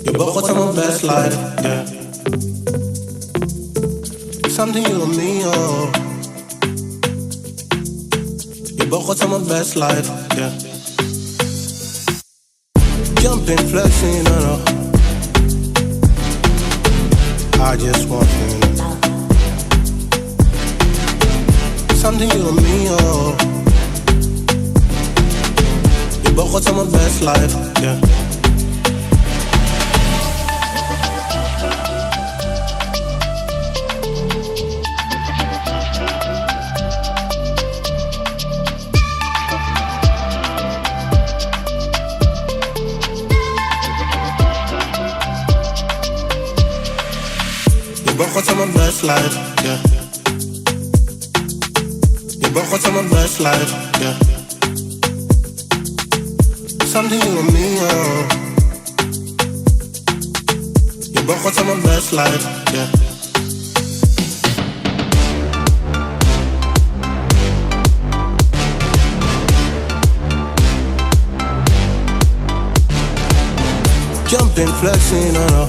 You both what's on my best life, yeah. Something you and me, oh. You both what's on my best life, yeah. Jumping, flexing, no, no. I just want you to know. Something you and me, oh. You both what's on my best life, yeah. You both what's on my best life, yeah. You both what's on my best life, yeah. Something you and me, oh. You both what's on my best life, yeah. Jumping, flexing, no, no.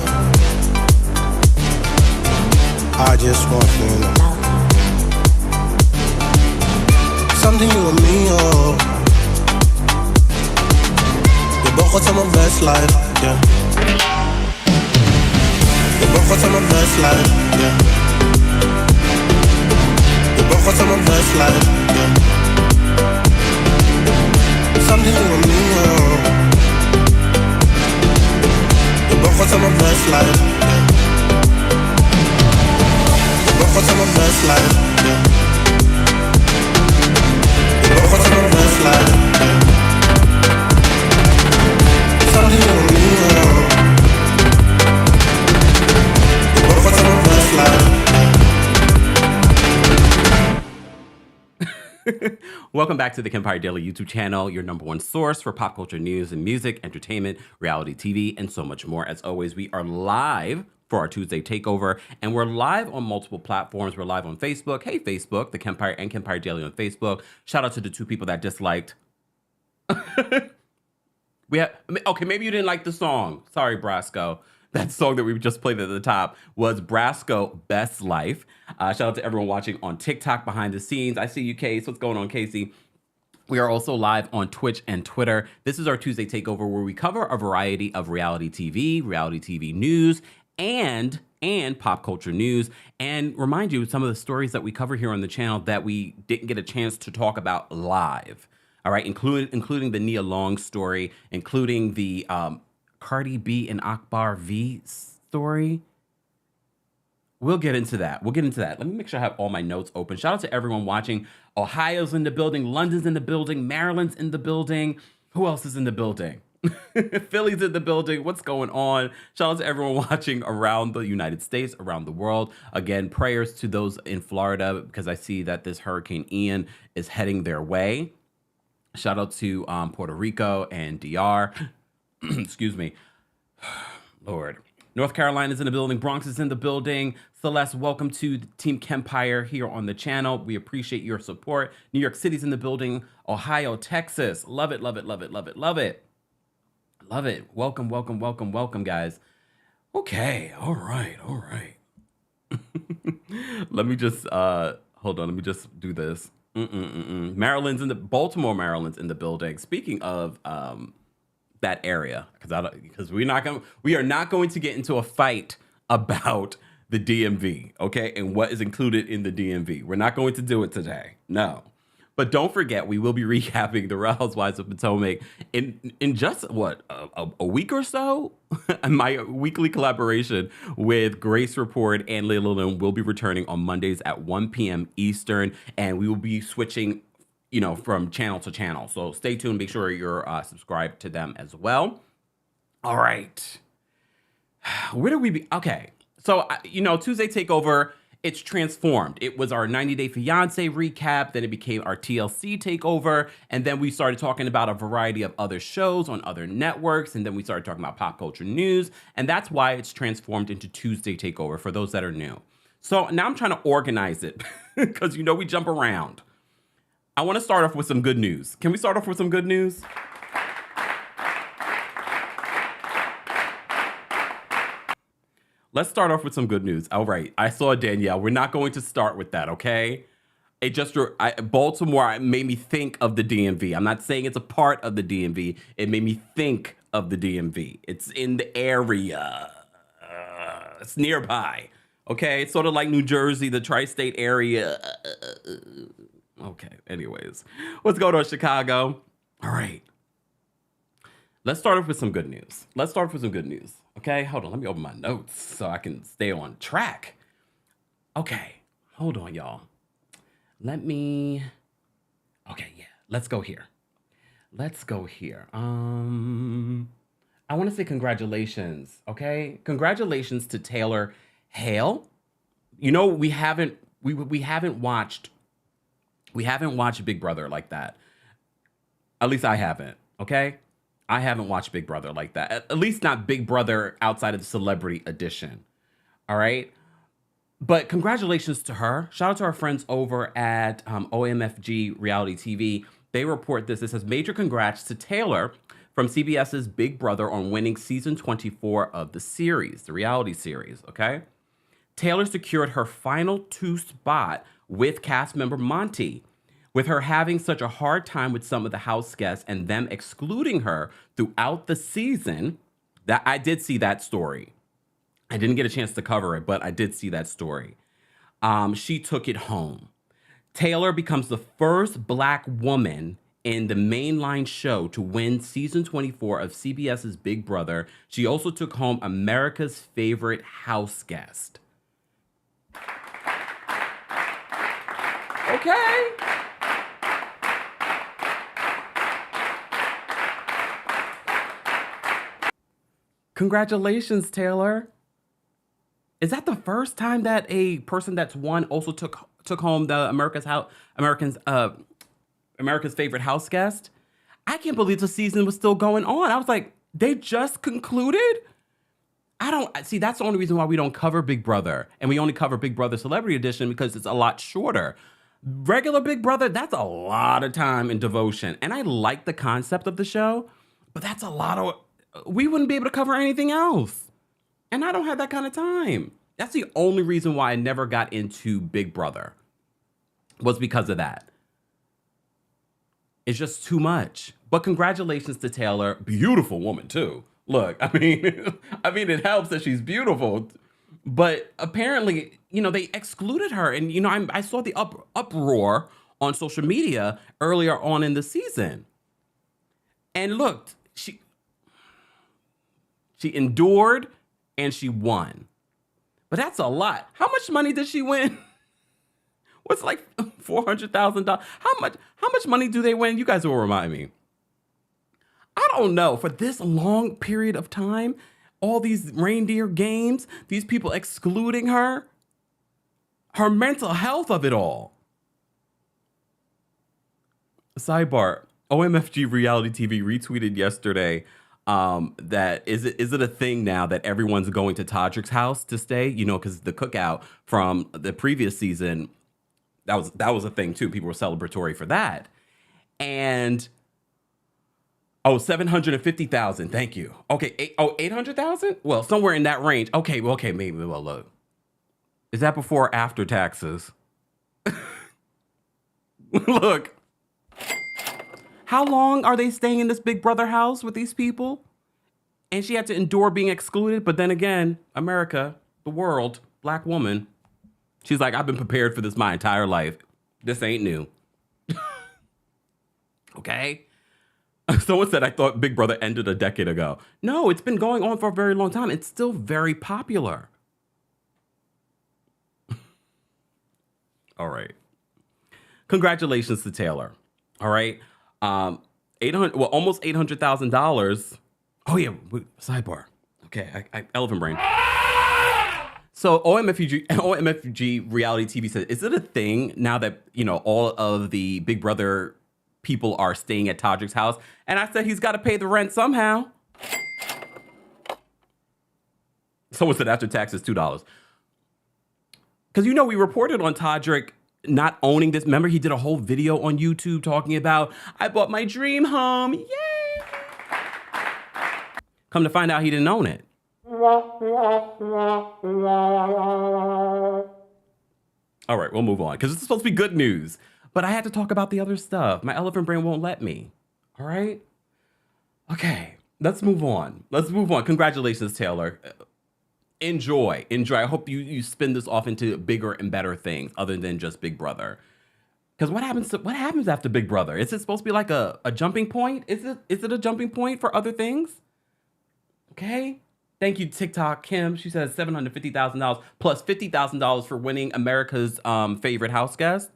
I just want you to know. Something you and me, oh. You both what's on my best life, yeah. You both what's on my best life, yeah. You both what's on my best life, yeah. Something you and me, oh. You both what's on my best life, yeah. What's on my best life, yeah. What's on my best life, yeah. Something you and me, oh. What's on my best life, yeah. Welcome back to the Kempire Daily YouTube channel, your number one source for pop culture news and music, entertainment, reality TV, and so much more. As always, we are live for our Tuesday Takeover, and we're live on multiple platforms. We're live on Facebook. Hey, Facebook, The Kempire and Kempire Daily on Facebook. Shout out to the two people that disliked. Okay, maybe you didn't like the song. Sorry, Brasco. That song that we just played at the top was Brasco Best Life. Shout out to everyone watching on TikTok behind the scenes. I see you, Case. What's going on, Casey? We are also live on Twitch and Twitter. This is our Tuesday Takeover where we cover a variety of reality TV news, and pop culture news, and remind you some of the stories that we cover here on the channel that we didn't get a chance to talk about live. All right, including the Nia Long story, including the Cardi B and Akbar V story. We'll get into that. Let me make sure I have all my notes open. Shout out to everyone watching. Ohio's in the building, London's in the building, Maryland's in the building. Who else is in the building? Philly's in the building. What's going on? Shout out to everyone watching around the United States, around the world. Again, prayers to those in Florida because I see that this Hurricane Ian is heading their way. Shout out to Puerto Rico and DR. Excuse me. Lord. North Carolina's in the building. Bronx is in the building. Celeste, welcome to Team Kempire here on the channel. We appreciate your support. New York City's in the building. Ohio, Texas. Love it, love it, love it, love it, love it. Love it. Welcome, welcome, welcome, welcome, guys. Okay. All right. Let me just, hold on. Let me just do this. Maryland's in the, Baltimore, Maryland's in the building. Speaking of that area, because we are not going to get into a fight about the DMV, okay? And what is included in the DMV. We're not going to do it today. No. But don't forget, we will be recapping the Real Housewives of Potomac in just, what, a week or so? My weekly collaboration with Grace Report and Layla Lynn will be returning on Mondays at 1 p.m. Eastern, and we will be switching, from channel to channel. So stay tuned. Make sure you're subscribed to them as well. All right. Where do we be? Okay. So, Tuesday Takeover, it's transformed. It was our 90-Day Fiance recap, then it became our TLC takeover, and then we started talking about a variety of other shows on other networks, and then we started talking about pop culture news, and that's why it's transformed into Tuesday Takeover for those that are new. So now I'm trying to organize it because we jump around. I want to start off with some good news. Can we start off with some good news? let's start off with some good news. All right, I saw Danielle. We're not going to start with that, okay? It just Baltimore made me think of the DMV. I'm not saying it's a part of the DMV. It made me think of the DMV. It's in the area. It's nearby. Okay, it's sort of like New Jersey, the tri-state area. Okay, anyways, what's going on, Chicago? All right, let's start off with some good news. Okay, hold on, let me open my notes so I can stay on track. Okay, hold on, y'all. Okay, yeah, let's go here. I want to say congratulations, okay? Congratulations to Taylor Hale. You know, we haven't watched Big Brother like that. At least I haven't, okay? I haven't watched Big Brother like that. At least not Big Brother outside of the celebrity edition. All right? But congratulations to her. Shout out to our friends over at OMFG Reality TV. They report this. It says, major congrats to Taylor from CBS's Big Brother on winning season 24 of the series, the reality series, okay? Taylor secured her final 2 spot with cast member Monty, with her having such a hard time with some of the house guests and them excluding her throughout the season. That I did see that story. I didn't get a chance to cover it, but I did see that story. She took it home. Taylor becomes the first Black woman in the mainline show to win season 24 of CBS's Big Brother. She also took home America's favorite house guest. Okay. Congratulations, Taylor. Is that the first time that a person that's won also took home the America's favorite house guest? I can't believe the season was still going on. I was like, they just concluded? I don't see, that's the only reason why we don't cover Big Brother, and we only cover Big Brother Celebrity Edition, because it's a lot shorter. Regular Big Brother, that's a lot of time and devotion. And I like the concept of the show, but that's a lot of, we wouldn't be able to cover anything else. And I don't have that kind of time. That's the only reason why I never got into Big Brother, was because of that. It's just too much. But congratulations to Taylor. Beautiful woman too. Look, I mean, it helps that she's beautiful, but apparently, you know, they excluded her. And, you know, I saw the uproar on social media earlier on in the season. And look, she endured and she won. But that's a lot. How much money did she win? What's like $400,000? How much money do they win? You guys will remind me. I don't know. For this long period of time, all these reindeer games, these people excluding her, her mental health of it all. Sidebar, OMFG Reality TV retweeted yesterday that is it a thing now that everyone's going to Todrick's house to stay? You know, because the cookout from the previous season, that was a thing too. People were celebratory for that. And 750,000. Thank you. Okay. 800,000? Well, somewhere in that range. Okay. Well, okay. Maybe. Well, look. Is that before or after taxes? Look. How long are they staying in this Big Brother house with these people? And she had to endure being excluded. But then again, America, the world, Black woman. She's like, I've been prepared for this my entire life. This ain't new. Okay. Someone said, I thought Big Brother ended a decade ago. No, it's been going on for a very long time. It's still very popular. All right. Congratulations to Taylor. All right. Almost $800,000. Oh yeah. Sidebar. Okay. I elephant brain. So OMFG Reality TV says, is it a thing now that, you know, all of the Big Brother people are staying at Todrick's house? And I said, he's got to pay the rent somehow. Someone said after taxes, $2. Because, you know, we reported on Todrick not owning this. Remember, he did a whole video on YouTube talking about, I bought my dream home. Yay! Come to find out he didn't own it. All right, we'll move on because it's supposed to be good news. But I had to talk about the other stuff. My elephant brain won't let me. All right? Okay, let's move on. Let's move on. Congratulations, Taylor. Enjoy. I hope you spin this off into bigger and better things other than just Big Brother. Because what happens after Big Brother? Is it supposed to be like a jumping point? Is it a jumping point for other things? Okay. Thank you, TikTok Kim. She says $750,000 plus $50,000 for winning America's favorite house guest.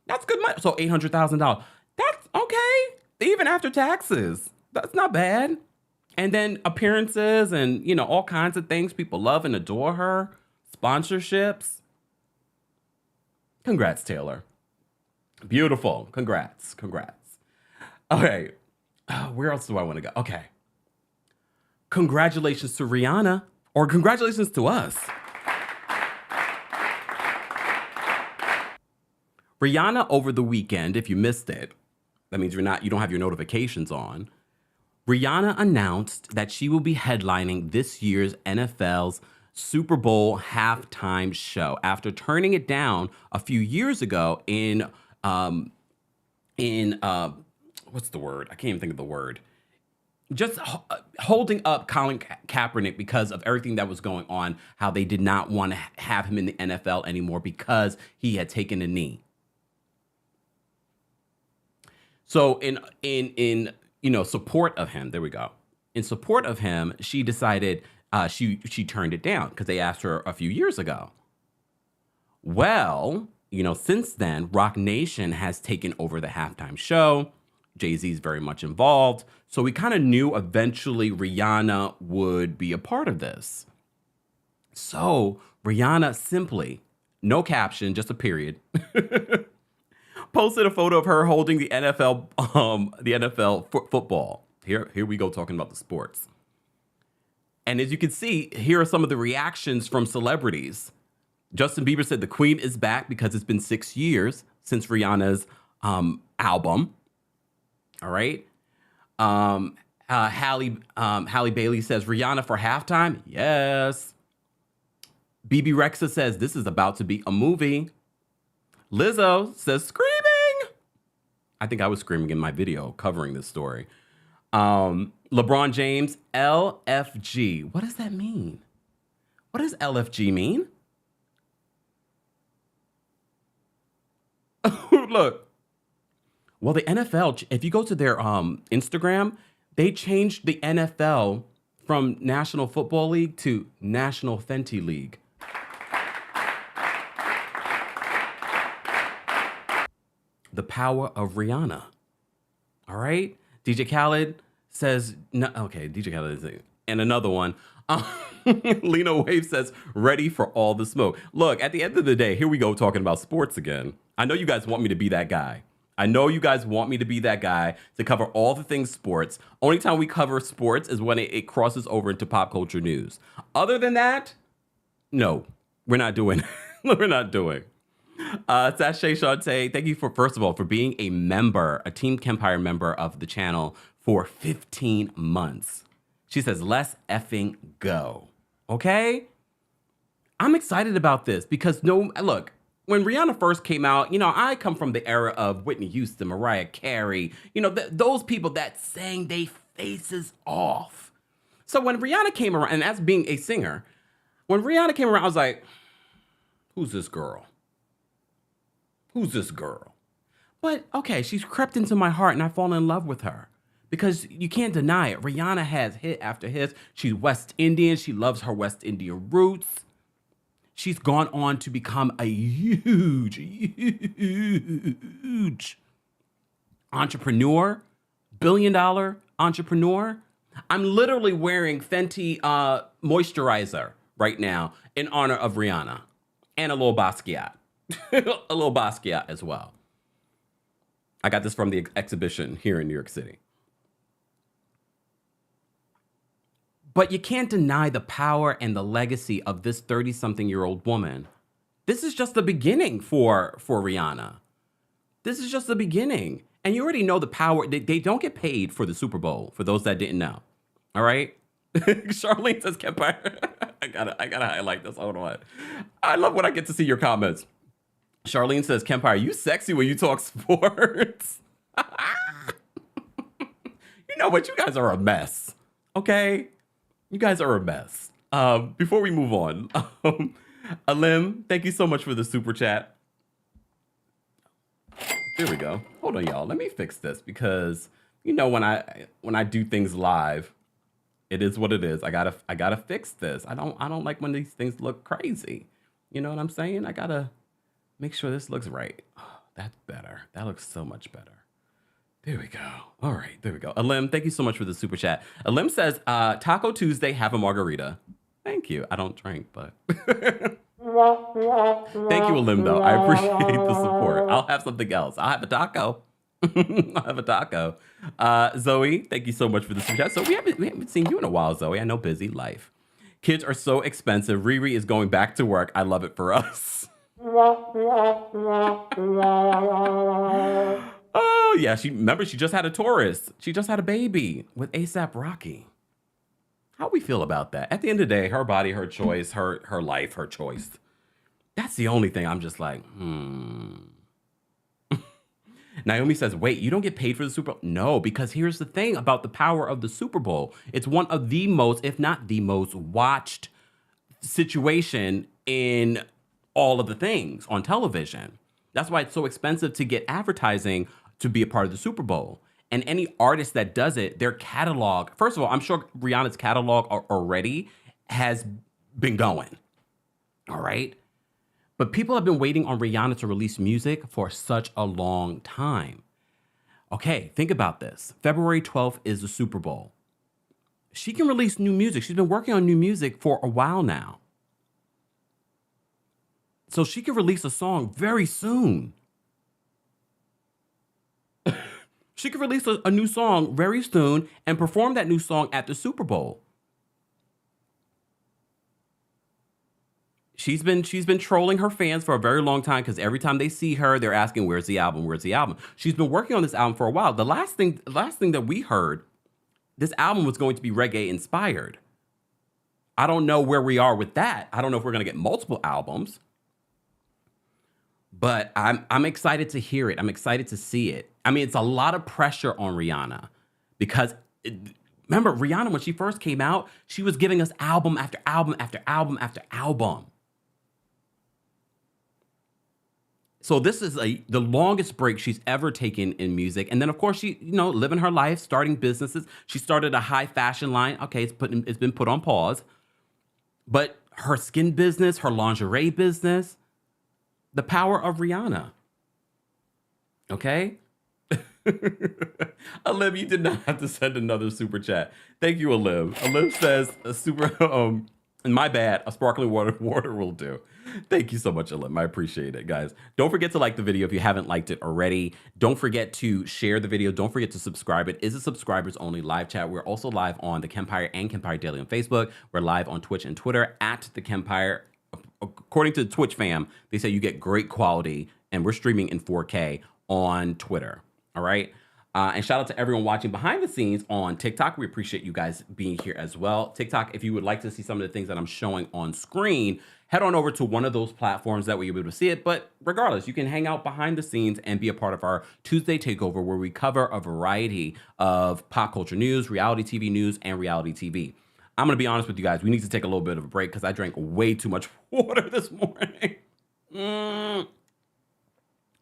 That's good money. So $800,000. That's okay. Even after taxes. That's not bad. And then appearances and, all kinds of things. People love and adore her. Sponsorships. Congrats, Taylor. Beautiful. Congrats. Okay. Where else do I want to go? Okay. Congratulations to Rihanna. Or congratulations to us. Rihanna over the weekend, if you missed it, that means you don't have your notifications on. Rihanna announced that she will be headlining this year's NFL's Super Bowl halftime show after turning it down a few years ago in what's the word? I can't even think of the word. Just holding up Colin Kaepernick because of everything that was going on, how they did not want to have him in the NFL anymore because he had taken a knee. So in support of him, there we go. In support of him, she decided she turned it down because they asked her a few years ago. Well, since then, Rock Nation has taken over the halftime show. Jay-Z's very much involved. So we kind of knew eventually Rihanna would be a part of this. So Rihanna simply, no caption, just a period, posted a photo of her holding the NFL football. Here we go talking about the sports. And as you can see, here are some of the reactions from celebrities. Justin Bieber said the Queen is back because it's been 6 years since Rihanna's album. All right. Halle Bailey says Rihanna for halftime. Yes. BB Rexa says this is about to be a movie. Lizzo says screaming. I think I was screaming in my video covering this story. LeBron James, LFG. What does that mean? What does LFG mean? Look. Well, the NFL, if you go to their Instagram, they changed the NFL from National Football League to National Fenty League. The power of Rihanna. All right? DJ Khaled says, no, okay, DJ Khaled is, and another one. Lena Wave says, ready for all the smoke. Look, at the end of the day, here we go talking about sports again. I know you guys want me to be that guy. To cover all the things sports. Only time we cover sports is when it crosses over into pop culture news. Other than that, no, we're not doing. We're not doing. Sashay Shante, thank you first of all, for being a Team Kempire member of the channel for 15 months. She says, let's effing go. Okay? I'm excited about this because look, when Rihanna first came out, I come from the era of Whitney Houston, Mariah Carey, those people that sang they faces off. So when Rihanna came around, and as being a singer, when Rihanna came around, I was like, who's this girl? But okay, she's crept into my heart and I've fallen in love with her. Because you can't deny it. Rihanna has hit after hit. She's West Indian. She loves her West Indian roots. She's gone on to become a huge entrepreneur, billion-dollar entrepreneur. I'm literally wearing Fenty moisturizer right now in honor of Rihanna and a little Basquiat. A little Basquiat as well. I got this from the exhibition here in New York City. But you can't deny the power and the legacy of this 30-something-year-old woman. This is just the beginning for Rihanna. This is just the beginning. And you already know the power. They don't get paid for the Super Bowl, for those that didn't know. All right? Charlene says Kempire. I gotta highlight this. Hold on. I love when I get to see your comments. Charlene says, Kempire, you sexy when you talk sports. You know what? You guys are a mess. Okay? You guys are a mess. Before we move on, Alim, thank you so much for the super chat. There we go. Hold on, y'all. Let me fix this because you know when I do things live, it is what it is. I gotta fix this. I don't like when these things look crazy. You know what I'm saying? I gotta make sure this looks right. Oh, that's better. That looks so much better. There we go. All right, there we go. Alim, thank you so much for the super chat. Alim says, Taco Tuesday, have a margarita. Thank you. I don't drink, but thank you, Alim, though. I appreciate the support. I'll have something else. I'll have a taco. I'll have a taco. Zoe, thank you so much for the super chat. So we haven't seen you in a while, Zoe. I know, busy life. Kids are so expensive. Riri is going back to work. I love it for us. Oh, yeah. Remember, she just had a Taurus. She just had a baby with A$AP Rocky. How we feel about that? At the end of the day, her body, her choice, her life, her choice. That's the only thing I'm just like, Naomi says, wait, you don't get paid for the Super Bowl? No, because here's the thing about the power of the Super Bowl. It's one of the most, if not the most watched situation in all of the things on television. That's why it's so expensive to get advertising to be a part of the Super Bowl. And any artist that does it, their catalog, first of all, I'm sure Rihanna's catalog already has been going. All right. But people have been waiting on Rihanna to release music for such a long time. Okay, think about this. February 12th is the Super Bowl. She can release new music. She's been working on new music for a while now. So she can release a song very soon. She could release a new song very soon and perform that new song at the Super Bowl. She's been trolling her fans for a very long time because every time they see her, they're asking, "Where's the album? Where's the album?" She's been working on this album for a while. The last thing that we heard, this album was going to be reggae inspired. I don't know where we are with that. I don't know if we're going to get multiple albums, but I'm excited to hear it. I'm excited to see it. I mean, it's a lot of pressure on Rihanna because remember Rihanna, when she first came out, she was giving us album after album after album after album. So this is the longest break she's ever taken in music. And then, of course, she, living her life, starting businesses. She started a high fashion line. Okay, it's been put on pause. But her skin business, her lingerie business, the power of Rihanna. Okay? Olivia, you did not have to send another super chat. Thank you, Olivia. Olivia says my bad, a sparkling water will do. Thank you so much, Olivia. I appreciate it, guys. Don't forget to like the video if you haven't liked it already. Don't forget to share the video. Don't forget to subscribe. It is a subscribers only live chat. We're also live on TheKempire and Kempire Daily on Facebook. We're live on Twitch and Twitter at TheKempire. According to the Twitch fam, they say you get great quality, and we're streaming in 4K on Twitter. All right. And shout out to everyone watching behind the scenes on TikTok. We appreciate you guys being here as well. TikTok, if you would like to see some of the things that I'm showing on screen, head on over to one of those platforms. That way you'll be able to see it. But regardless, you can hang out behind the scenes and be a part of our Tuesday Takeover, where we cover a variety of pop culture news, reality TV news, and reality TV. I'm going to be honest with you guys. We need to take a little bit of a break because I drank way too much water this morning.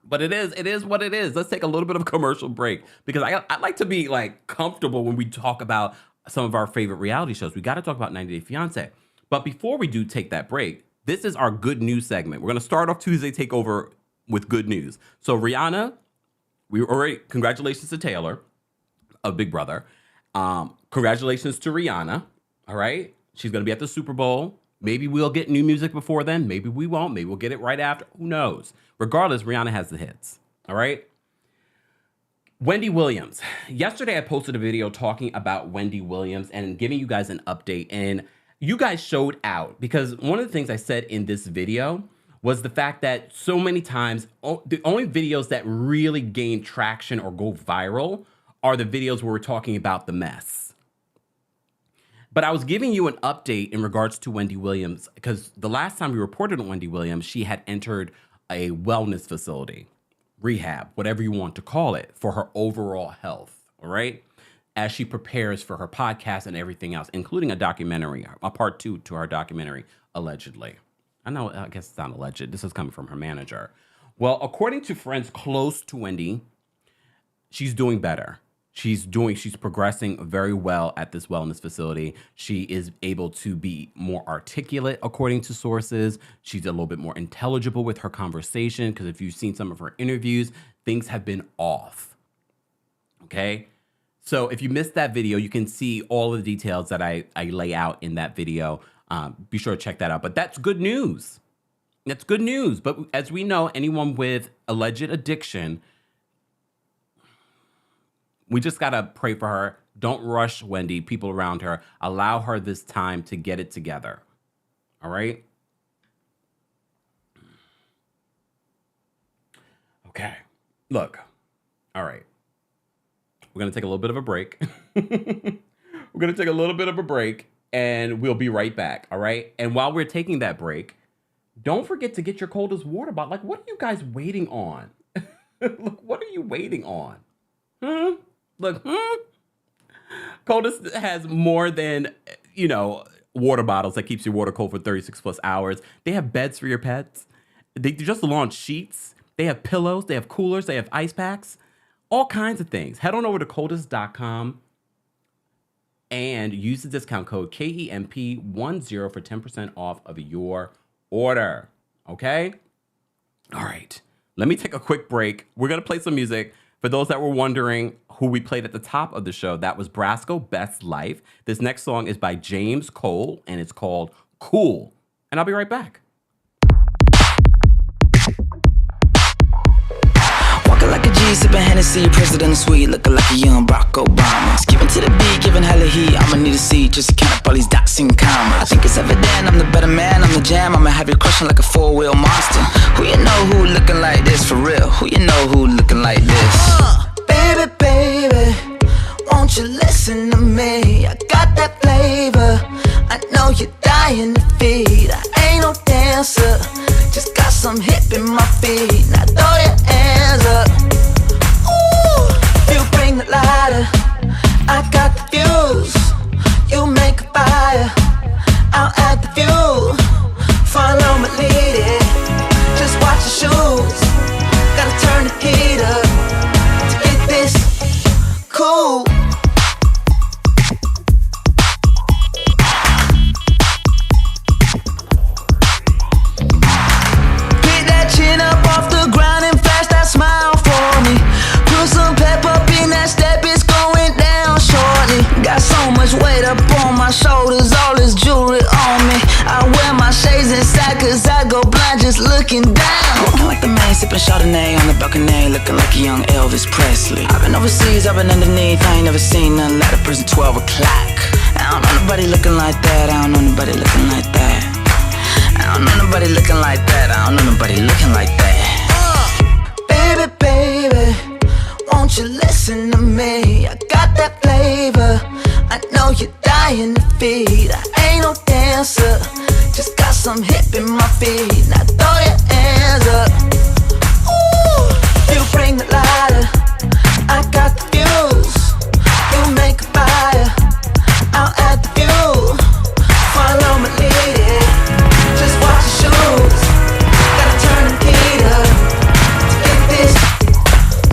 But it is what it is. Let's take a little bit of a commercial break because I like to be comfortable when we talk about some of our favorite reality shows. We got to talk about 90 Day Fiance. But before we do take that break, this is our good news segment. We're going to start off Tuesday Takeover with good news. So Rihanna, congratulations to Taylor of Big Brother. Congratulations to Rihanna. All right. She's going to be at the Super Bowl. Maybe we'll get new music before then. Maybe we won't. Maybe we'll get it right after. Who knows? Regardless, Rihanna has the hits. All right. Wendy Williams. Yesterday, I posted a video talking about Wendy Williams and giving you guys an update. And you guys showed out because one of the things I said in this video was the fact that so many times, the only videos that really gain traction or go viral are the videos where we're talking about the mess. But I was giving you an update in regards to Wendy Williams because the last time we reported on Wendy Williams, she had entered a wellness facility, rehab, whatever you want to call it, for her overall health, all right? As she prepares for her podcast and everything else, including a documentary, a part 2 to her documentary, allegedly. I guess it's not alleged. This is coming from her manager. Well, according to friends close to Wendy, she's doing better. She's progressing very well at this wellness facility. She is able to be more articulate, according to sources. She's a little bit more intelligible with her conversation because if you've seen some of her interviews, things have been off. Okay? So if you missed that video, you can see all of the details that I lay out in that video. Be sure to check that out. But that's good news. That's good news. But as we know, anyone with alleged addiction, we just got to pray for her. Don't rush Wendy, people around her. Allow her this time to get it together. All right? Okay. Look. All right. We're going to take a little bit of a break. We're going to take a little bit of a break, and we'll be right back. All right? And while we're taking that break, don't forget to get your coldest water bottle. Like, what are you guys waiting on? Look, what are you waiting on? Look, Coldest has more than, water bottles that keeps your water cold for 36 plus hours. They have beds for your pets. They just launched sheets. They have pillows. They have coolers. They have ice packs. All kinds of things. Head on over to coldest.com and use the discount code KEMP10 for 10% off of your order. Okay? All right. Let me take a quick break. We're going to play some music. For those that were wondering who we played at the top of the show, that was Brasco, Best Life. This next song is by James Cole, and it's called Cool. And I'll be right back. Walking like a G, sipping Hennessy, president sweet, looking like a young Barack Obama. Skipping to the beat, giving hella heat. I'ma need a seat just to count up all these dots and commas. I think it's evident I'm the better man, I'm the jam. I'ma have you crushing like a four-wheel monster. Who you know who looking like this for real? Who you know who looking like this? Baby, baby, won't you listen to me? I got that flavor, I know you're dying to feed. I ain't no dancer, just got some hip in my feet. Now throw your hands up. Ooh, you bring the lighter, I got the fuse. You make a fire, I'll add the fuel. Follow my lead, just watch your shoes. Gotta turn the heat up to get this cool. Pick that chin up off the ground and flash that smile for me. Put some pep up in that step, it's going down shortly. Got so much weight up on my shoulders, all this jewelry on me. I wear my shades inside cause I go blind just looking down. Walking like the man, sipping Chardonnay on the balcony, looking like a young Elvis Presley. I've been overseas, I've been underneath, I ain't never seen nothing like a prison 12 o'clock. I don't know nobody looking like that, I don't know nobody looking like that. I don't know nobody looking like that, I don't know nobody looking like that. Baby, baby, won't you listen to me? I got that flavor, I know you're dying to feed. I ain't no dancer, just got some hip in my feet. Now throw your hands up. Ooh, you bring the lighter, I got the fuse. You make a fire, I'll add the fuel. Follow my lead, just watch your shoes. Gotta turn the heat up to get this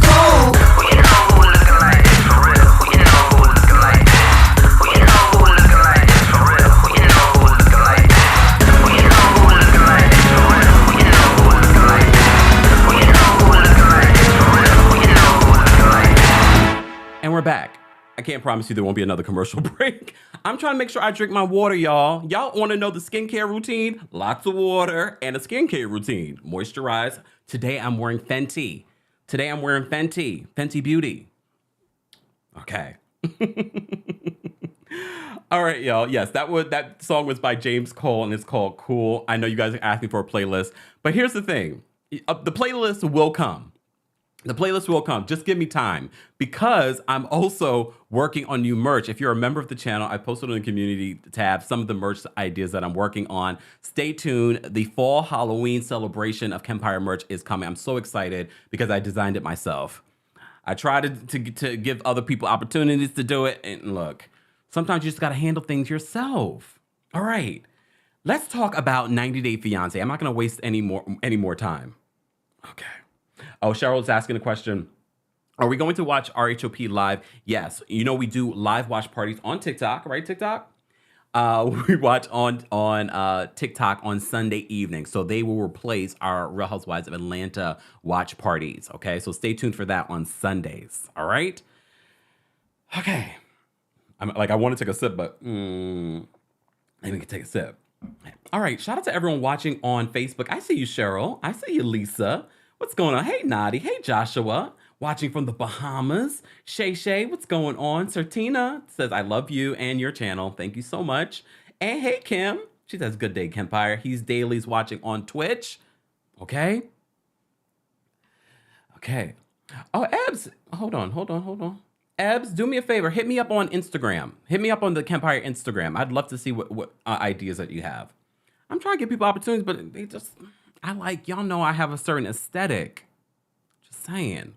cool. Who you know who looking like this for real? Who you know who looking like this? Who you know who looking like this for real? Who you know who looking like this? Who you know who looking like this for real? Who you know who looking like this? Who you know who looking like this for real? Who you know who looking like this? And we're back. I can't promise you there won't be another commercial break. I'm trying to make sure I drink my water, y'all. Y'all want to know the skincare routine? Lots of water and a skincare routine. Moisturize. Today I'm wearing Fenty. Fenty Beauty. Okay. All right, y'all. Yes, that song was by James Cole and it's called Cool. I know you guys are asking for a playlist, but here's the thing. The playlist will come. The playlist will come. Just give me time because I'm also working on new merch. If you're a member of the channel, I posted on the community tab some of the merch ideas that I'm working on. Stay tuned. The fall Halloween celebration of Kempire merch is coming. I'm so excited because I designed it myself. I try to give other people opportunities to do it. And look, sometimes you just got to handle things yourself. All right. Let's talk about 90 Day Fiance. I'm not going to waste any more time. Okay. Oh, Cheryl's asking a question. Are we going to watch RHOP live? Yes. You know, we do live watch parties on TikTok, right? TikTok? We watch on TikTok on Sunday evening. So they will replace our Real Housewives of Atlanta watch parties. Okay. So stay tuned for that on Sundays. All right. Okay. I want to take a sip, but maybe we can take a sip. All right. Shout out to everyone watching on Facebook. I see you, Cheryl. I see you, Lisa. What's going on? Hey, Nadi. Hey, Joshua. Watching from the Bahamas. Shay, what's going on? Sertina says, I love you and your channel. Thank you so much. And hey, Kim. She says, good day, Kempire. He's Dailies watching on Twitch. Okay. Oh, Ebs. Hold on. Ebs, do me a favor. Hit me up on Instagram. Hit me up on the Kempire Instagram. I'd love to see what ideas that you have. I'm trying to give people opportunities, but they just... y'all know I have a certain aesthetic. Just saying.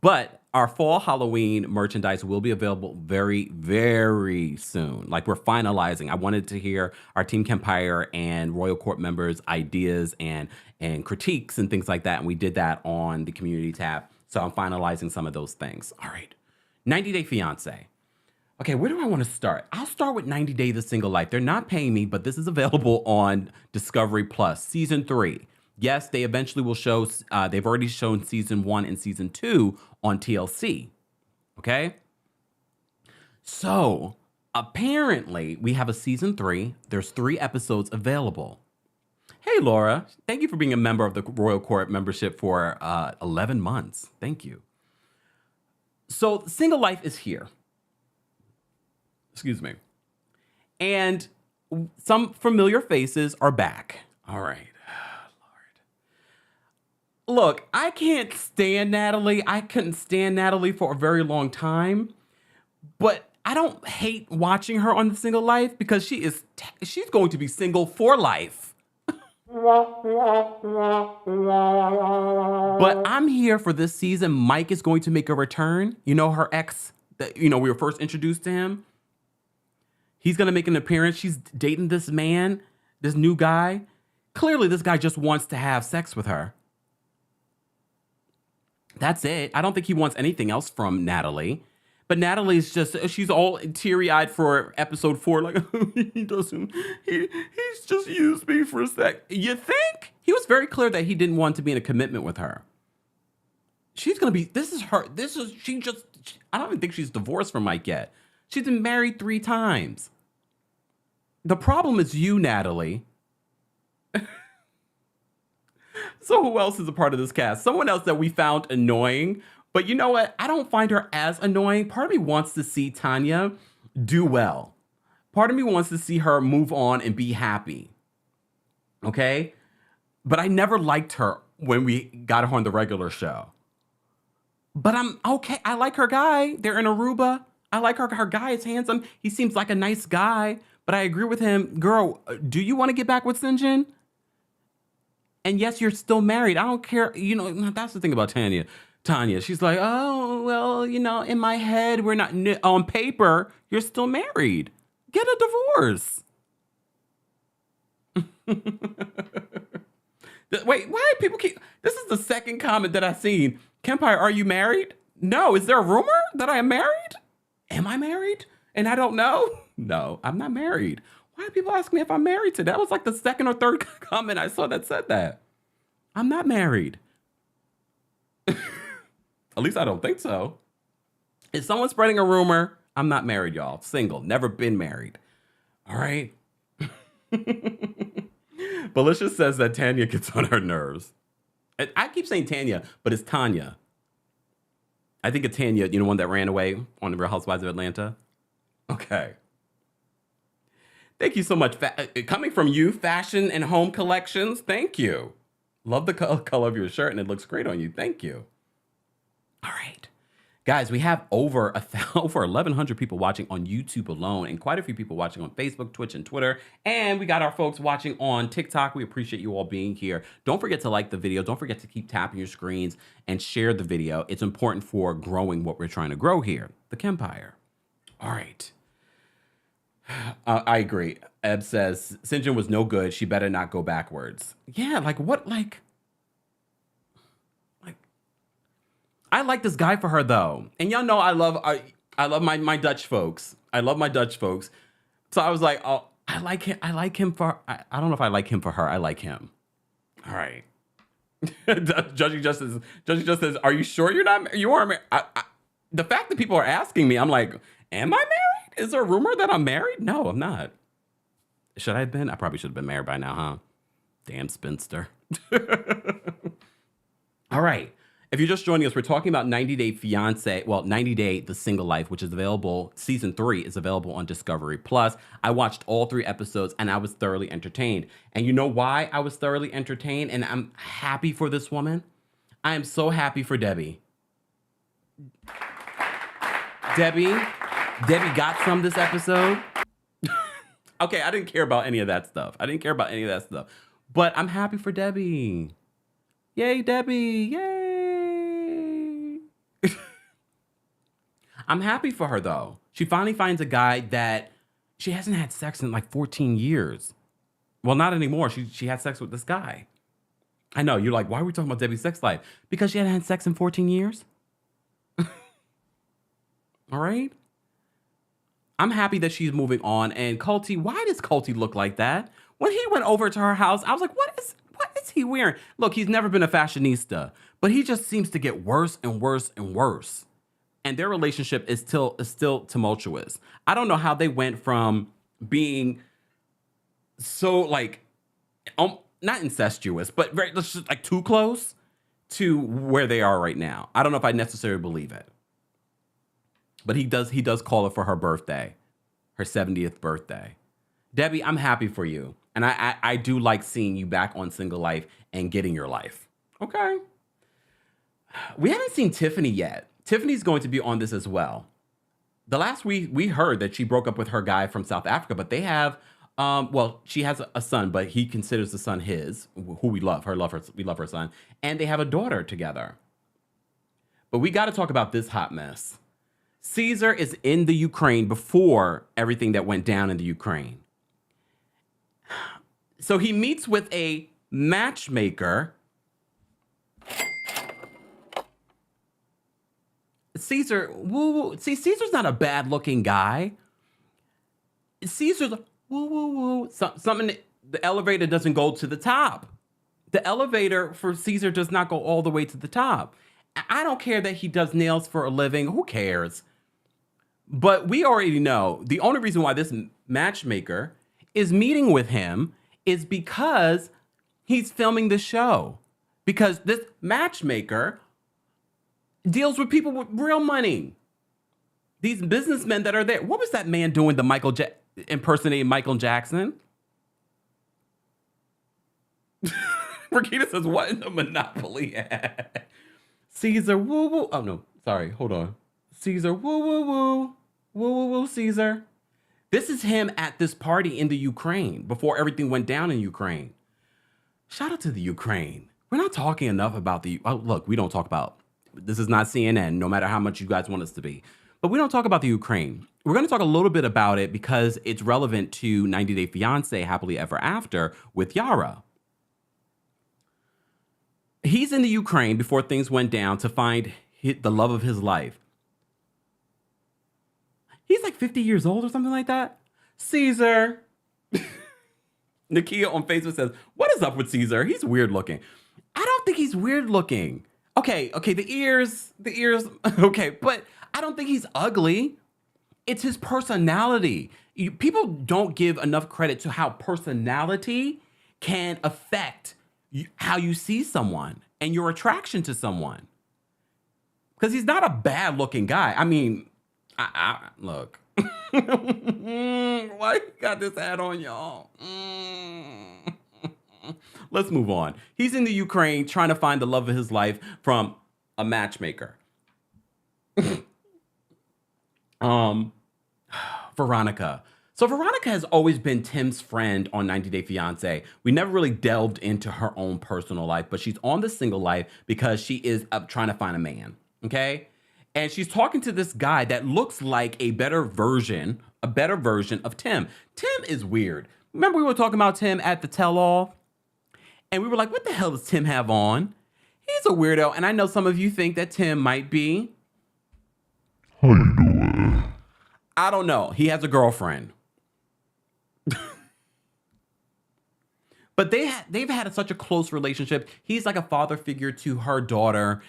But our fall Halloween merchandise will be available very, very soon. Like we're finalizing. I wanted to hear our Team Kempire and Royal Court members' ideas and critiques and things like that. And we did that on the community tab. So I'm finalizing some of those things. All right. 90 Day Fiance. Okay, where do I want to start? I'll start with 90 Day The Single Life. They're not paying me, but this is available on Discovery Plus, Season 3. Yes, they eventually will show, they've already shown Season 1 and Season 2 on TLC. Okay? So, apparently, we have a Season 3. There's 3 episodes available. Hey, Laura. Thank you for being a member of the Royal Court membership for 11 months. Thank you. So, Single Life is here. Excuse me. And some familiar faces are back. All right. Lord. Look, I can't stand Natalie. I couldn't stand Natalie for a very long time. But I don't hate watching her on The Single Life because she's going to be single for life. But I'm here for this season. Mike is going to make a return. You know, her ex, we were first introduced to him. He's going to make an appearance. She's dating this man, this new guy. Clearly, this guy just wants to have sex with her. That's it. I don't think he wants anything else from Natalie. But Natalie's she's all teary-eyed for episode 4. Like, he's just used me for a sec. You think? He was very clear that he didn't want to be in a commitment with her. She's going to be, I don't even think she's divorced from Mike yet. She's been married 3 times. The problem is you, Natalie. So who else is a part of this cast? Someone else that we found annoying. But you know what? I don't find her as annoying. Part of me wants to see Tanya do well. Part of me wants to see her move on and be happy. Okay? But I never liked her when we got her on the regular show. But I'm okay. I like her guy. They're in Aruba. I like her. Her guy is handsome. He seems like a nice guy. But I agree with him. Girl, do you want to get back with Sinjin? And yes, you're still married. I don't care. That's the thing about Tanya. She's like, oh, well, in my head, we're not, on paper, you're still married. Get a divorce. Wait, why people this is the second comment that I've seen. Kempire, are you married? No. Is there a rumor that I am married? Am I married? And I don't know? No, I'm not married. Why do people ask me if I'm married to? That was like the second or third comment I saw that said that. I'm not married. At least I don't think so. If someone's spreading a rumor, I'm not married, y'all. Single, never been married. All right. Felicia says that Tanya gets on her nerves. I keep saying Tanya, but it's Tanya. I think it's Tanya, one that ran away on the Real Housewives of Atlanta. Okay. Thank you so much. Coming from you, Fashion and Home Collections. Thank you. Love the color of your shirt, and it looks great on you. Thank you. All right. Guys, we have over 1,100 people watching on YouTube alone, and quite a few people watching on Facebook, Twitch, and Twitter. And we got our folks watching on TikTok. We appreciate you all being here. Don't forget to like the video. Don't forget to keep tapping your screens and share the video. It's important for growing what we're trying to grow here, the Kempire. All right. I agree. Eb says, Sinjin was no good. She better not go backwards. Yeah, like what? Like I like this guy for her though. And y'all know I love my Dutch folks. I love my Dutch folks. So I was like, oh, I like him. I don't know if I like him for her. I like him. All right. Judging Justice says, are you sure you are married? The fact that people are asking me, I'm like, am I married? Is there a rumor that I'm married? No, I'm not. Should I have been? I probably should have been married by now, huh? Damn spinster. All right. If you're just joining us, we're talking about 90 Day Fiance, 90 Day The Single Life, which is available, season 3 is available on Discovery Plus. I watched all 3 episodes and I was thoroughly entertained. And you know why I was thoroughly entertained and I'm happy for this woman? I am so happy for Debbie. Debbie got some this episode. Okay, I didn't care about any of that stuff. But I'm happy for Debbie. Yay, Debbie. Yay. I'm happy for her, though. She finally finds a guy that she hasn't had sex in like 14 years. Well, not anymore. She had sex with this guy. I know. You're like, why are we talking about Debbie's sex life? Because she hadn't had sex in 14 years. All right? I'm happy that she's moving on. And Culty, why does Culty look like that? When he went over to her house, I was like, what is he wearing? Look, he's never been a fashionista, but he just seems to get worse and worse and worse. And their relationship is still tumultuous. I don't know how they went from being so like, not incestuous, but very just like too close to where they are right now. I don't know if I necessarily believe it. But he does call her for her birthday, her 70th birthday. Debbie, I'm happy for you. And I do like seeing you back on Single Life and getting your life. Okay. We haven't seen Tiffany yet. Tiffany's going to be on this as well. The last we heard that she broke up with her guy from South Africa, but they have, she has a son, but he considers the son his, who we love. We love her son. And they have a daughter together. But we got to talk about this hot mess. Caesar is in the Ukraine before everything that went down in the Ukraine. So he meets with a matchmaker. Caesar, woo. See, Caesar's not a bad looking guy. Caesar's woo. Something, the elevator doesn't go to the top. The elevator for Caesar does not go all the way to the top. I don't care that he does nails for a living. Who cares? But we already know the only reason why this matchmaker is meeting with him is because he's filming the show. Because this matchmaker deals with people with real money. These businessmen that are there. What was that man doing? Impersonating Michael Jackson? Rakita says, what in the Monopoly ad? Caesar, woo. Oh, no. Sorry. Hold on. Caesar, woo. Caesar. This is him at this party in the Ukraine before everything went down in Ukraine. Shout out to the Ukraine. We're not talking enough about look, we don't talk about, this is not CNN, no matter how much you guys want us to be. But we don't talk about the Ukraine. We're going to talk a little bit about it because it's relevant to 90 Day Fiance Happily Ever After with Yara. He's in the Ukraine before things went down to find the love of his life. He's like 50 years old or something like that. Caesar. Nakia on Facebook says, what is up with Caesar? He's weird looking. I don't think he's weird looking. Okay, the ears, okay, but I don't think he's ugly. It's his personality. People don't give enough credit to how personality can affect how you see someone and your attraction to someone. Because he's not a bad looking guy. I mean, look. Why you got this hat on, y'all? Let's move on. He's in the Ukraine trying to find the love of his life from a matchmaker. Veronica. So Veronica has always been Tim's friend on 90 Day Fiance. We never really delved into her own personal life, but she's on the single life because she is up trying to find a man, okay? And she's talking to this guy that looks like a better version of Tim. Tim is weird. Remember we were talking about Tim at the tell-all? And we were like, what the hell does Tim have on? He's a weirdo, and I know some of you think that Tim might be... How you doing? I don't know. He has a girlfriend. But they've had such a close relationship. He's like a father figure to her daughter.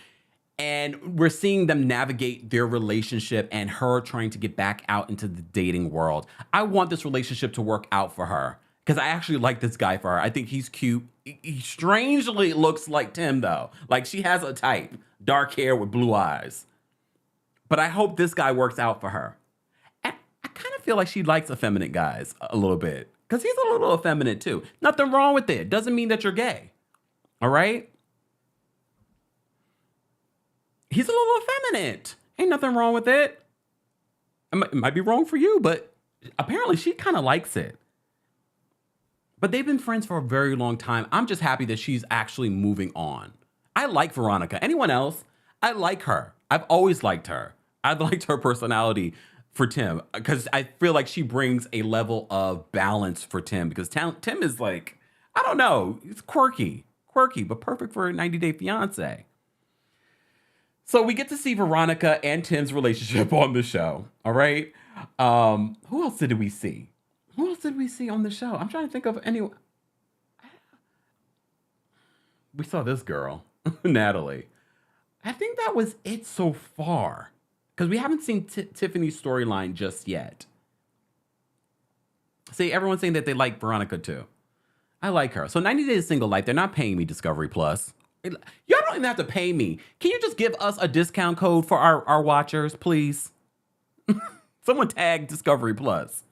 And we're seeing them navigate their relationship and her trying to get back out into the dating world. I want this relationship to work out for her because I actually like this guy for her. I think he's cute. He strangely looks like Tim, though. Like she has a type, dark hair with blue eyes. But I hope this guy works out for her. And I kind of feel like she likes effeminate guys a little bit because he's a little effeminate, too. Nothing wrong with it. Doesn't mean that you're gay. All right? He's a little effeminate. Ain't nothing wrong with it. It might be wrong for you, but apparently she kind of likes it. But they've been friends for a very long time. I'm just happy that she's actually moving on. I like Veronica. Anyone else? I like her. I've always liked her. I've liked her personality for Tim because I feel like she brings a level of balance for Tim because Tim is like, I don't know, it's quirky, but perfect for a 90 Day Fiance. So we get to see Veronica and Tim's relationship on the show. All right. Who else did we see? Who else did we see on the show? I'm trying to think of anyone. We saw this girl, Natalie. I think that was it so far because we haven't seen Tiffany's storyline just yet. See, everyone's saying that they like Veronica too. I like her. So 90 Days Single Life, they're not paying me Discovery Plus. Y'all don't even have to pay me. Can you just give us a discount code for our watchers, please? Someone tag Discovery Plus.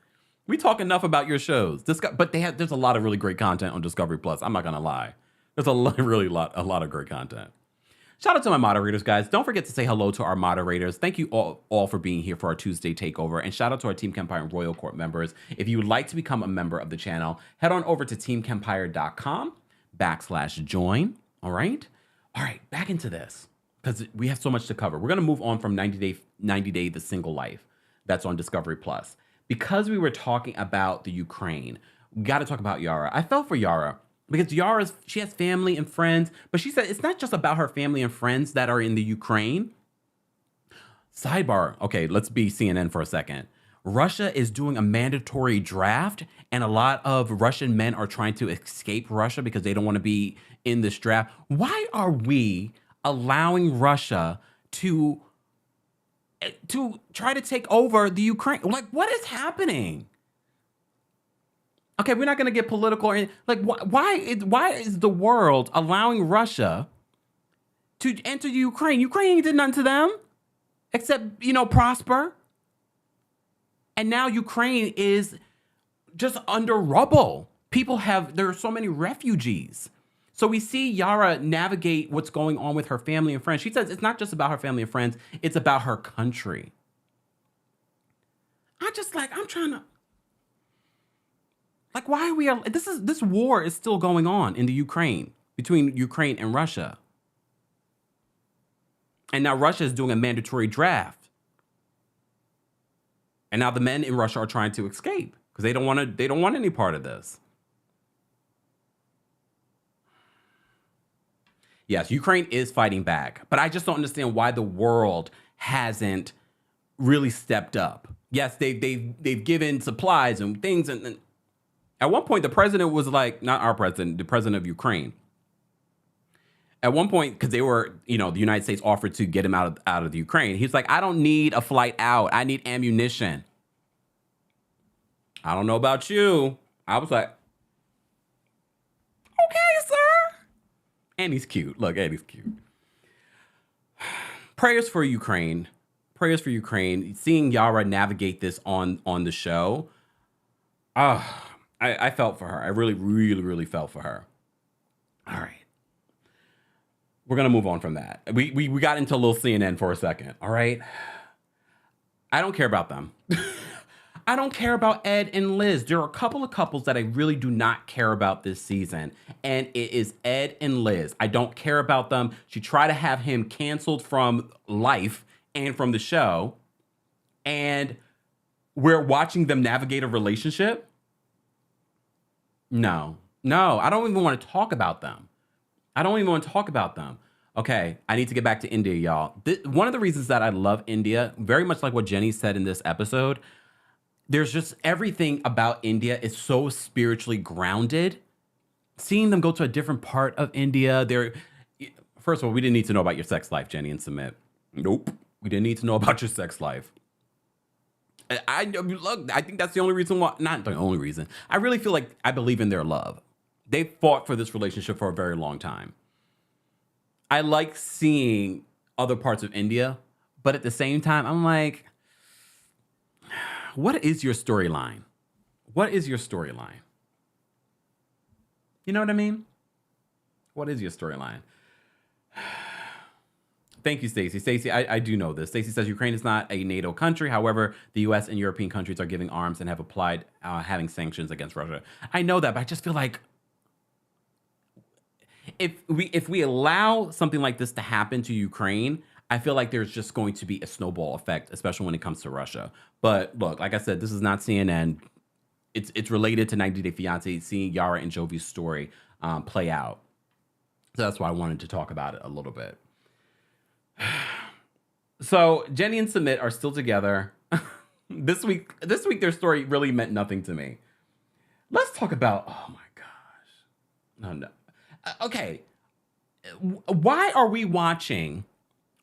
We talk enough about your shows. But there's a lot of really great content on Discovery Plus. I'm not gonna lie. There's a lot of great content. Shout out to my moderators, guys. Don't forget to say hello to our moderators. Thank you all for being here for our Tuesday Takeover. And shout out to our Team Kempire and Royal Court members. If you would like to become a member of the channel, head on over to teamkempire.com/join. All right, back into this because we have so much to cover. We're gonna move on from 90 Day The Single Life that's on Discovery Plus because we were talking about the Ukraine. We got to talk about Yara. I felt for Yara because she has family and friends, but she said it's not just about her family and friends that are in the Ukraine. Sidebar. Okay, let's be CNN for a second. Russia is doing a mandatory draft, and a lot of Russian men are trying to escape Russia because they don't want to be in this draft. Why are we allowing Russia to try to take over the Ukraine? Like, what is happening? Okay, we're not going to get political. Like, why is the world allowing Russia to enter Ukraine? Ukraine did nothing to them except, prosper. And now Ukraine is just under rubble. There are so many refugees. So we see Yara navigate what's going on with her family and friends. She says it's not just about her family and friends, it's about her country. I'm trying to, why are we, this war is still going on in the Ukraine, between Ukraine and Russia. And now Russia is doing a mandatory draft. And now the men in Russia are trying to escape because they don't want any part of this. Yes, Ukraine is fighting back, but I just don't understand why the world hasn't really stepped up. Yes, they've given supplies and things, and at one point the president was like, not our president, the president of Ukraine. At one point, because they were, the United States offered to get him out of the Ukraine. He's like, I don't need a flight out. I need ammunition. I don't know about you. I was like, okay, sir. And he's cute. Look, and he's cute. Prayers for Ukraine. Prayers for Ukraine. Seeing Yara navigate this on the show. I felt for her. I really, really, really felt for her. All right. We're going to move on from that. We got into a little CNN for a second. All right. I don't care about them. I don't care about Ed and Liz. There are a couple of couples that I really do not care about this season, and it is Ed and Liz. I don't care about them. She tried to have him canceled from life and from the show, and we're watching them navigate a relationship. No, I don't even want to talk about them. Okay, I need to get back to India, y'all. One of the reasons that I love India, very much like what Jenny said in this episode, there's just everything about India is so spiritually grounded. Seeing them go to a different part of India, first of all, we didn't need to know about your sex life, Jenny and Sumit. Nope, we didn't need to know about your sex life. Look, I think that's the only reason why, not the only reason. I really feel like I believe in their love. They fought for this relationship for a very long time. I like seeing other parts of India, but at the same time, I'm like, what is your storyline? You know what I mean? What is your storyline? Thank you, Stacey. Stacey, I do know this. Stacey says Ukraine is not a NATO country. However, the U.S. and European countries are giving arms and have applied having sanctions against Russia. I know that, but I just feel like if we allow something like this to happen to Ukraine, I feel like there's just going to be a snowball effect, especially when it comes to Russia. But look, like I said, this is not CNN. It's related to 90 Day Fiance, seeing Yara and Jovi's story play out. So that's why I wanted to talk about it a little bit. So Jenny and Sumit are still together. This week their story really meant nothing to me. Let's talk about, oh my gosh. No. Okay. Why are we watching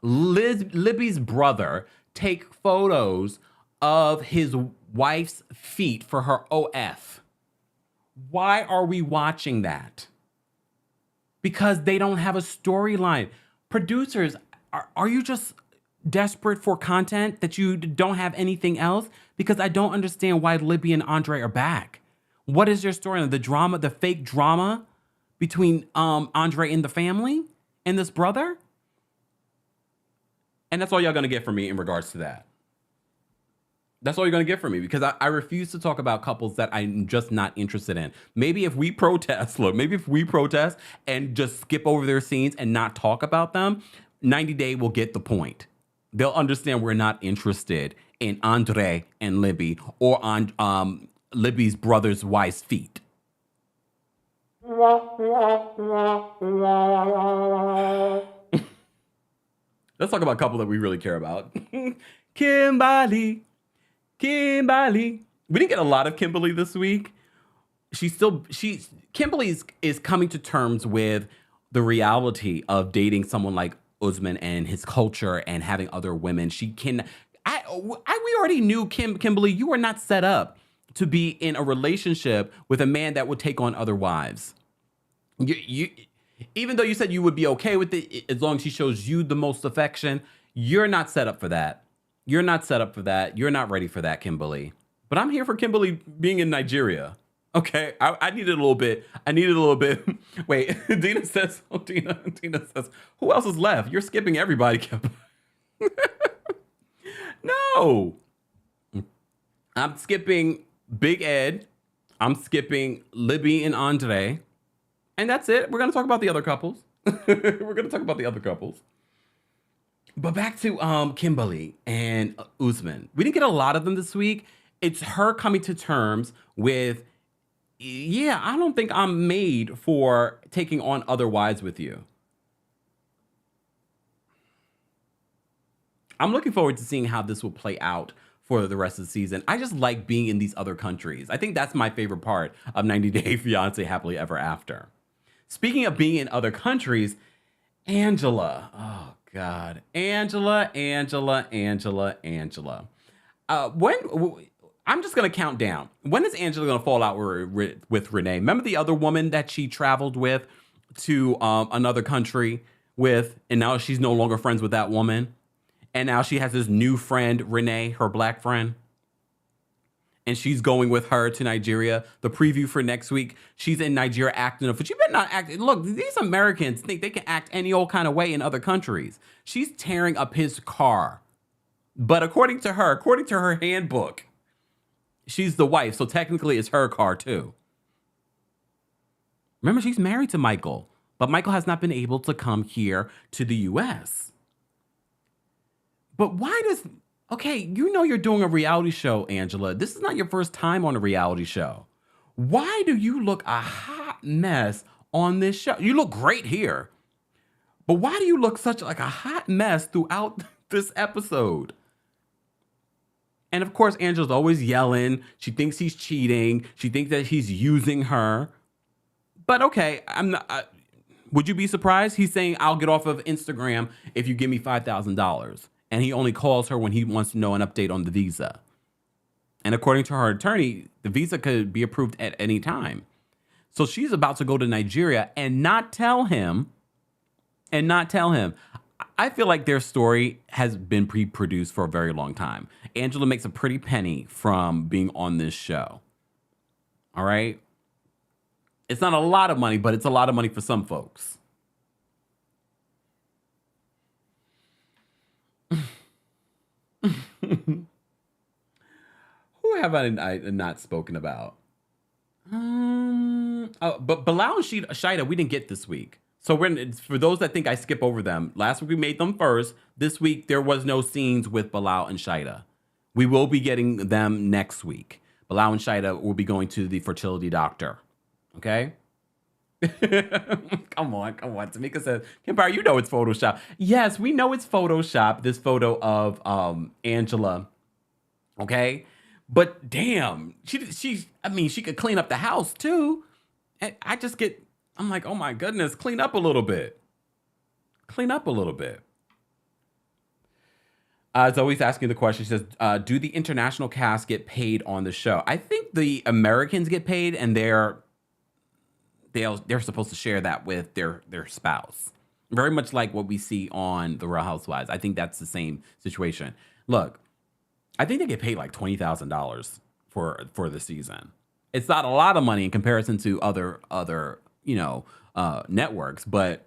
Libby's brother take photos of his wife's feet for her OF? Why are we watching that? Because they don't have a storyline. Producers, are you just desperate for content that you don't have anything else? Because I don't understand why Libby and Andre are back. What is your storyline? The drama, the fake drama between Andre and the family and this brother? And that's all y'all gonna get from me in regards to that. That's all you're gonna get from me, because I refuse to talk about couples that I'm just not interested in. Maybe if we protest and just skip over their scenes and not talk about them, 90 Day will get the point. They'll understand we're not interested in Andre and Libby or on Libby's brother's wife's feet. Let's talk about a couple that we really care about. Kimberly. We didn't get a lot of Kimberly this week. Kimberly is coming to terms with the reality of dating someone like Usman and his culture and having other women. We already knew Kimberly, you are not set up to be in a relationship with a man that would take on other wives. You even though you said you would be okay with it as long as he shows you the most affection, you're not set up for that. You're not set up for that. You're not ready for that, Kimberly. But I'm here for Kimberly being in Nigeria. Okay, I needed a little bit. Wait, Dina says, who else is left? You're skipping everybody, Kimberly. No. I'm skipping Big Ed. I'm skipping Libby and Andre. And that's it. We're going to talk about the other couples. But back to Kimberly and Usman. We didn't get a lot of them this week. It's her coming to terms with, yeah, I don't think I'm made for taking on other wives with you. I'm looking forward to seeing how this will play out for the rest of the season. I just like being in these other countries. I think that's my favorite part of 90 Day Fiance Happily Ever After. Speaking of being in other countries, Angela. Oh, God. Angela. I'm just going to count down. When is Angela going to fall out with Renee? Remember the other woman that she traveled with to another country with, and now she's no longer friends with that woman? And now she has this new friend, Renee, her black friend. and she's going with her to Nigeria. The preview for next week, she's in Nigeria acting. But you better not act. Look, these Americans think they can act any old kind of way in other countries. She's tearing up his car. But according to her handbook, she's the wife. So technically it's her car too. Remember, she's married to Michael. But Michael has not been able to come here to the U.S. But why does... Okay, you know you're doing a reality show, Angela. This is not your first time on a reality show. Why do you look a hot mess on this show? You look great here. But why do you look such like a hot mess throughout this episode? And of course, Angela's always yelling. She thinks he's cheating. She thinks that he's using her. But okay, I'm not... would you be surprised? He's saying, I'll get off of Instagram if you give me $5,000. And he only calls her when he wants to know an update on the visa. And according to her attorney, the visa could be approved at any time. So she's about to go to Nigeria and not tell him. I feel like their story has been pre-produced for a very long time. Angela makes a pretty penny from being on this show. All right? It's not a lot of money, but it's a lot of money for some folks. Who have I not spoken about? But Bilal and Shida, we didn't get this week. So for those that think I skip over them, last week we made them first. This week there was no scenes with Bilal and Shida. We will be getting them next week. Bilal and Shida will be going to the fertility doctor. Okay? Come on. Tamika says, Kempire, you know it's Photoshop. Yes, we know it's Photoshop, this photo of Angela. Okay? But damn, she could clean up the house too. And I'm like, oh my goodness, clean up a little bit. Zoe's asking the question. She says, do the international cast get paid on the show? I think the Americans get paid, and they're supposed to share that with their spouse. Very much like what we see on The Real Housewives. I think that's the same situation. Look, I think they get paid like $20,000 for the season. It's not a lot of money in comparison to other networks, but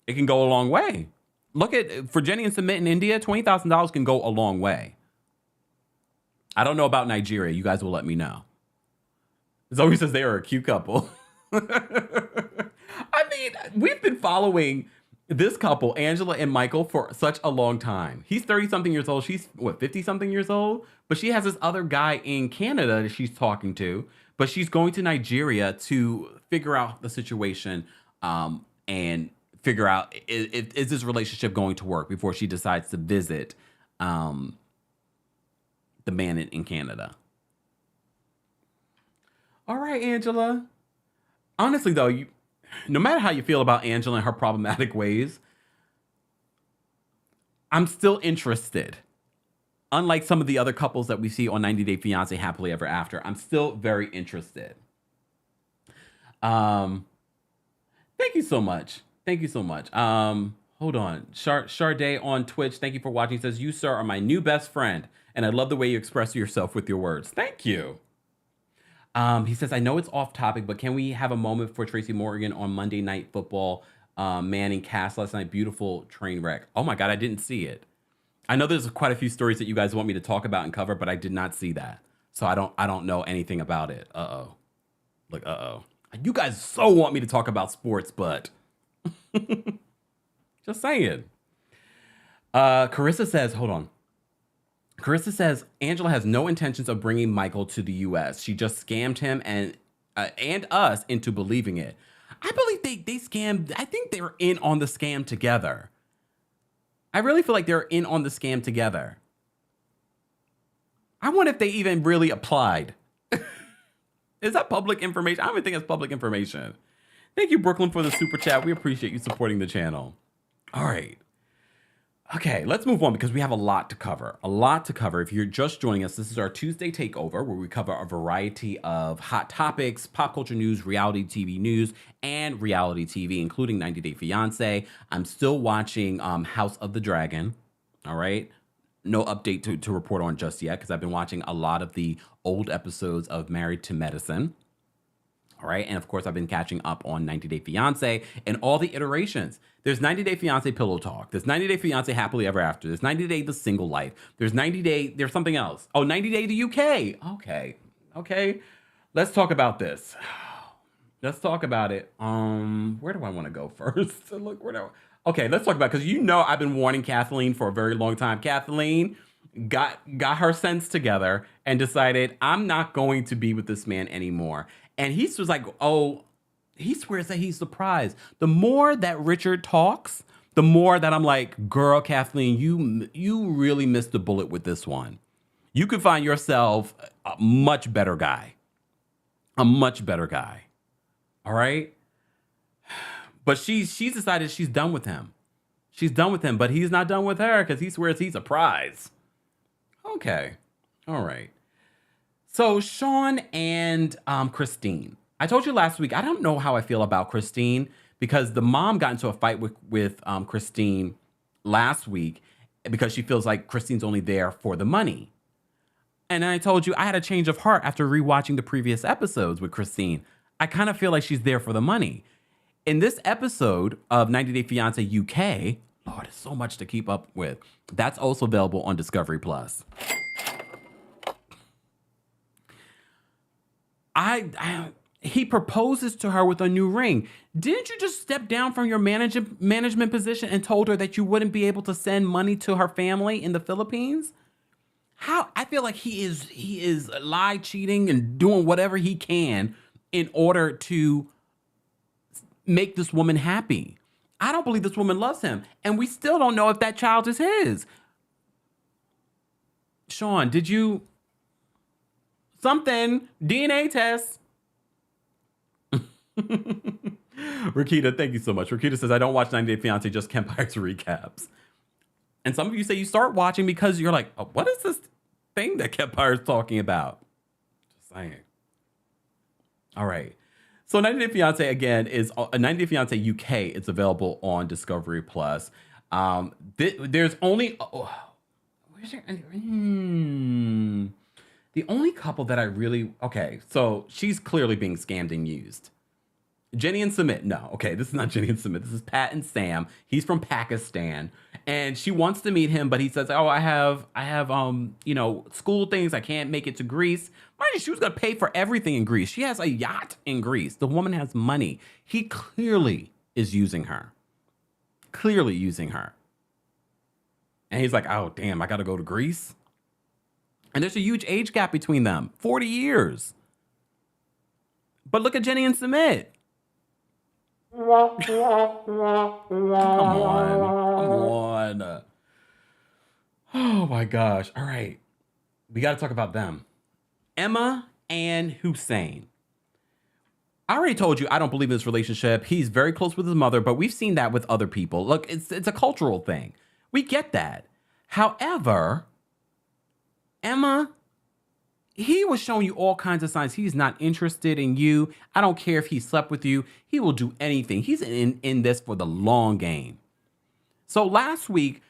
it can go a long way. Look at, for Jenny and Sumit in India, $20,000 can go a long way. I don't know about Nigeria. You guys will let me know. Zoe says they are a cute couple. I mean, we've been following this couple, Angela and Michael, for such a long time. He's 30-something years old. She's, 50-something years old? But she has this other guy in Canada that she's talking to. But she's going to Nigeria to figure out the situation and figure out, is this relationship going to work before she decides to visit the man in Canada. All right, Angela. Honestly, though, no matter how you feel about Angela and her problematic ways, I'm still interested. Unlike some of the other couples that we see on 90 Day Fiance Happily Ever After, I'm still very interested. Thank you so much. Hold on. Sharday on Twitch, thank you for watching. Says, you, sir, are my new best friend, and I love the way you express yourself with your words. Thank you. He says, I know it's off topic, but can we have a moment for Tracy Morgan on Monday Night Football? Manning cast last night. Beautiful train wreck. Oh my God, I didn't see it. I know there's quite a few stories that you guys want me to talk about and cover, but I did not see that. So I don't know anything about it. Uh-oh. You guys so want me to talk about sports, but just saying. Carissa says, hold on. Carissa says, Angela has no intentions of bringing Michael to the U.S. She just scammed him and us into believing it. I believe they scammed. I think they were in on the scam together. I really feel like they're in on the scam together. I wonder if they even really applied. Is that public information? I don't even think it's public information. Thank you, Brooklyn, for the super chat. We appreciate you supporting the channel. All right. Okay, let's move on because we have a lot to cover. If you're just joining us, this is our Tuesday Takeover, where we cover a variety of hot topics, pop culture news, reality TV news, and reality TV, including 90 Day Fiance. I'm still watching House of the Dragon. All right. no update to report on just yet because I've been watching a lot of the old episodes of Married to Medicine. All right. And of course, I've been catching up on 90 Day Fiance and all the iterations. There's 90 Day Fiance Pillow Talk. There's 90 Day Fiance Happily Ever After. There's 90 Day The Single Life. There's 90 Day, there's something else. Oh, 90 Day The UK. Okay. Let's talk about this. Let's talk about it. Where do I want to go first? Okay, let's talk about it because I've been warning Kathleen for a very long time. Kathleen got her sense together and decided I'm not going to be with this man anymore. And he was like, oh, he swears that he's surprised. The more that Richard talks, the more that I'm like, girl, Kathleen, you really missed the bullet with this one. You could find yourself a much better guy. A much better guy. All right? But she's decided she's done with him. She's done with him, but he's not done with her because he swears he's a prize. Okay. All right. So Sean and Christine. I told you last week, I don't know how I feel about Christine because the mom got into a fight with Christine last week because she feels like Christine's only there for the money. And I told you I had a change of heart after rewatching the previous episodes with Christine. I kind of feel like she's there for the money. In this episode of 90 Day Fiance UK, Lord, there's so much to keep up with. That's also available on Discovery Plus. He proposes to her with a new ring. Didn't you just step down from your management position and told her that you wouldn't be able to send money to her family in the Philippines? How I feel like he is lie cheating and doing whatever he can in order to make this woman happy. I don't believe this woman loves him, and we still don't know if that child is his. Sean, did you something DNA test? Rakita, thank you so much. Rakita says, I don't watch 90 Day Fiance, just Kempire's recaps. And some of you say you start watching because you're like, oh, what is this thing that Kempire is talking about? Just saying. All right. So 90 Day Fiance, again, is 90 Day Fiance UK. It's available on Discovery Plus. There's only... the only couple that I really... Okay, so she's clearly being scammed and used. Jenny and Sumit. No, okay, this is not Jenny and Sumit. This is Pat and Sam. He's from Pakistan. And she wants to meet him, but he says, oh, I have school things. I can't make it to Greece. Mind you, she was going to pay for everything in Greece. She has a yacht in Greece. The woman has money. He clearly is using her. Clearly using her. And he's like, oh, damn, I got to go to Greece. And there's a huge age gap between them. 40 years. But look at Jenny and Sumit. Come on. Oh my gosh. All right. We got to talk about them. Emma and Hussein. I already told you I don't believe in this relationship. He's very close with his mother, but we've seen that with other people. Look, it's a cultural thing. We get that. However, Emma, he was showing you all kinds of signs. He's not interested in you. I don't care if he slept with you. He will do anything. He's in this for the long game. So last week,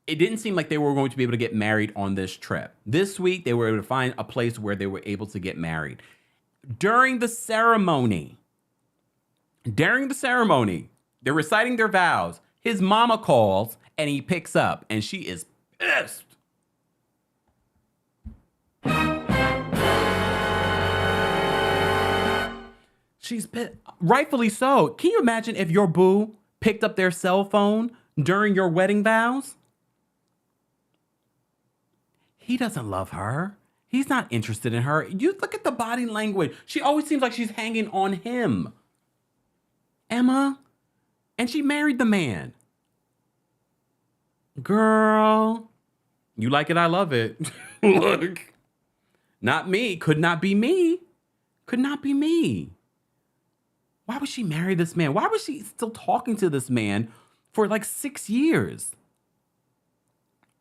it didn't seem like they were going to be able to get married on this trip. This week, they were able to find a place where they were able to get married. During the ceremony, they're reciting their vows. His mama calls and he picks up and she is pissed. She's pissed. Rightfully so. Can you imagine if your boo picked up their cell phone during your wedding vows? He doesn't love her. He's not interested in her. You look at the body language. She always seems like she's hanging on him. Emma. And she married the man. Girl. You like it, I love it. Look. Not me. Could not be me. Could not be me. Why would she marry this man? Why was she still talking to this man for like 6 years?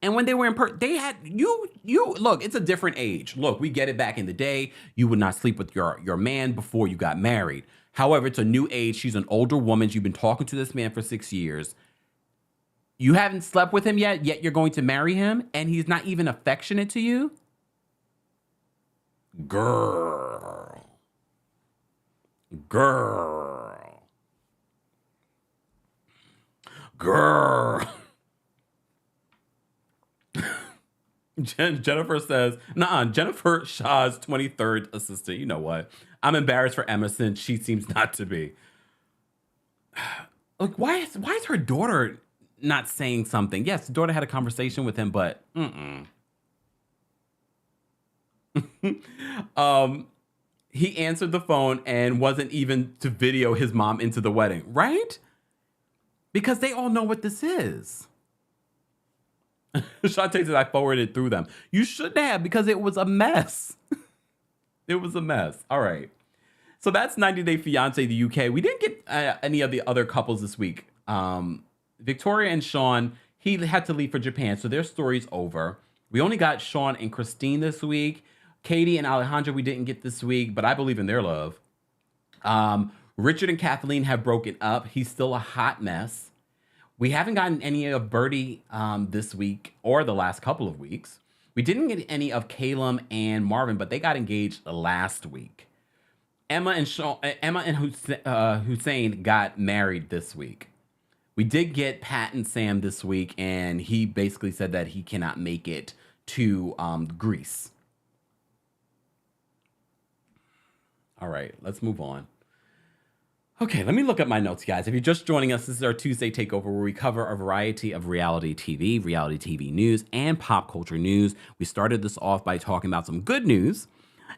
And when they were in they had you look, it's a different age. Look, we get it back in the day. You would not sleep with your man before you got married. However, it's a new age. She's an older woman. You've been talking to this man for 6 years. You haven't slept with him yet you're going to marry him, and he's not even affectionate to you? Girl. Jennifer says, nah, Jennifer Shaw's 23rd assistant. You know what? I'm embarrassed for Emerson. She seems not to be. Like, why is her daughter not saying something? Yes, the daughter had a conversation with him, but he answered the phone and wasn't even to video his mom into the wedding, right? Because they all know what this is. Shantae says, I forwarded through them. You shouldn't have, because it was a mess. It was a mess. All right. So that's 90 Day Fiance, the UK. We didn't get any of the other couples this week. Victoria and Sean, he had to leave for Japan, so their story's over. We only got Sean and Christine this week. Katie and Alejandra we didn't get this week, but I believe in their love. Richard and Kathleen have broken up. He's still a hot mess. We haven't gotten any of Birdie this week or the last couple of weeks. We didn't get any of Calum and Marvin, but they got engaged last week. Emma and Hussein got married this week. We did get Pat and Sam this week, and he basically said that he cannot make it to Greece. All right, let's move on. Okay, let me look at my notes, guys. If you're just joining us, this is our Tuesday Takeover, where we cover a variety of reality TV news, and pop culture news. We started this off by talking about some good news,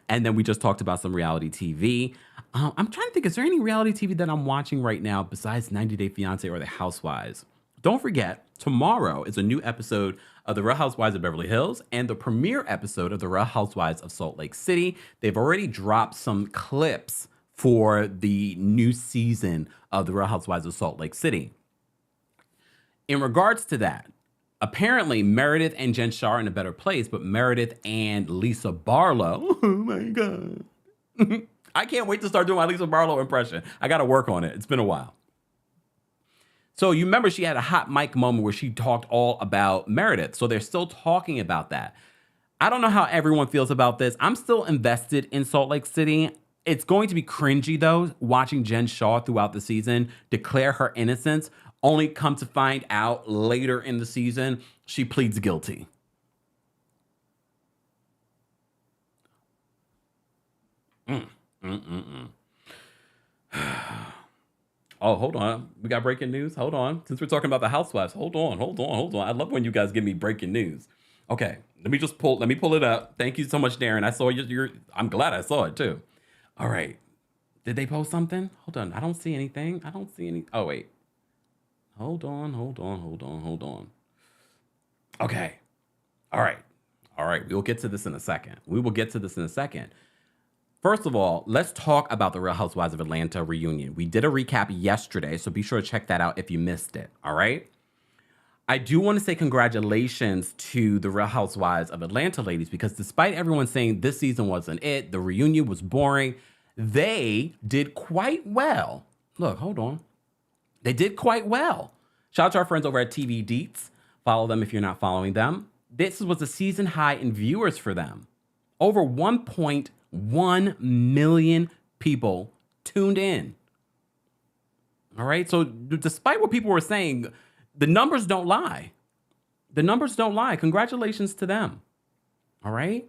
and then we just talked about some reality TV. I'm trying to think, is there any reality TV that I'm watching right now besides 90 Day Fiancé or The Housewives? Don't forget, tomorrow is a new episode of The Real Housewives of Beverly Hills and the premiere episode of The Real Housewives of Salt Lake City. They've already dropped some clips for the new season of The Real Housewives of Salt Lake City. In regards to that, apparently Meredith and Jen Shah are in a better place, but Meredith and Lisa Barlow, oh my God. I can't wait to start doing my Lisa Barlow impression. I got to work on it. It's been a while. So you remember she had a hot mic moment where she talked all about Meredith. So they're still talking about that. I don't know how everyone feels about this. I'm still invested in Salt Lake City. It's going to be cringy, though, watching Jen Shah throughout the season declare her innocence, only come to find out later in the season she pleads guilty. Oh, hold on. We got breaking news? Hold on. Since we're talking about the Housewives, hold on. I love when you guys give me breaking news. Okay, let me pull it up. Thank you so much, Darren. I saw your I'm glad I saw it, too. All right. Did they post something? Hold on. I don't see anything. Oh, wait. Hold on. Okay. All right. We will get to this in a second. First of all, let's talk about the Real Housewives of Atlanta reunion. We did a recap yesterday, so be sure to check that out if you missed it. All right. I do want to say congratulations to the Real Housewives of Atlanta ladies, because despite everyone saying this season wasn't it, the reunion was boring, they did quite well. Look, hold on. They did quite well. Shout out to our friends over at TV Deets. Follow them if you're not following them. This was a season high in viewers for them. Over 1.1 million people tuned in. All right. So despite what people were saying, the numbers don't lie. Congratulations to them. All right.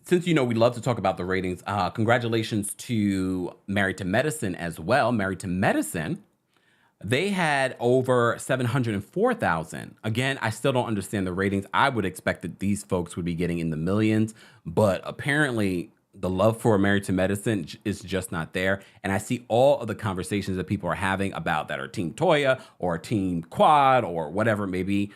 Since we love to talk about the ratings, congratulations to Married to Medicine as well. Married to Medicine, they had over 704,000. Again, I still don't understand the ratings. I would expect that these folks would be getting in the millions, but apparently the love for Married to Medicine is just not there. And I see all of the conversations that people are having about that are Team Toya or Team Quad or whatever it may be.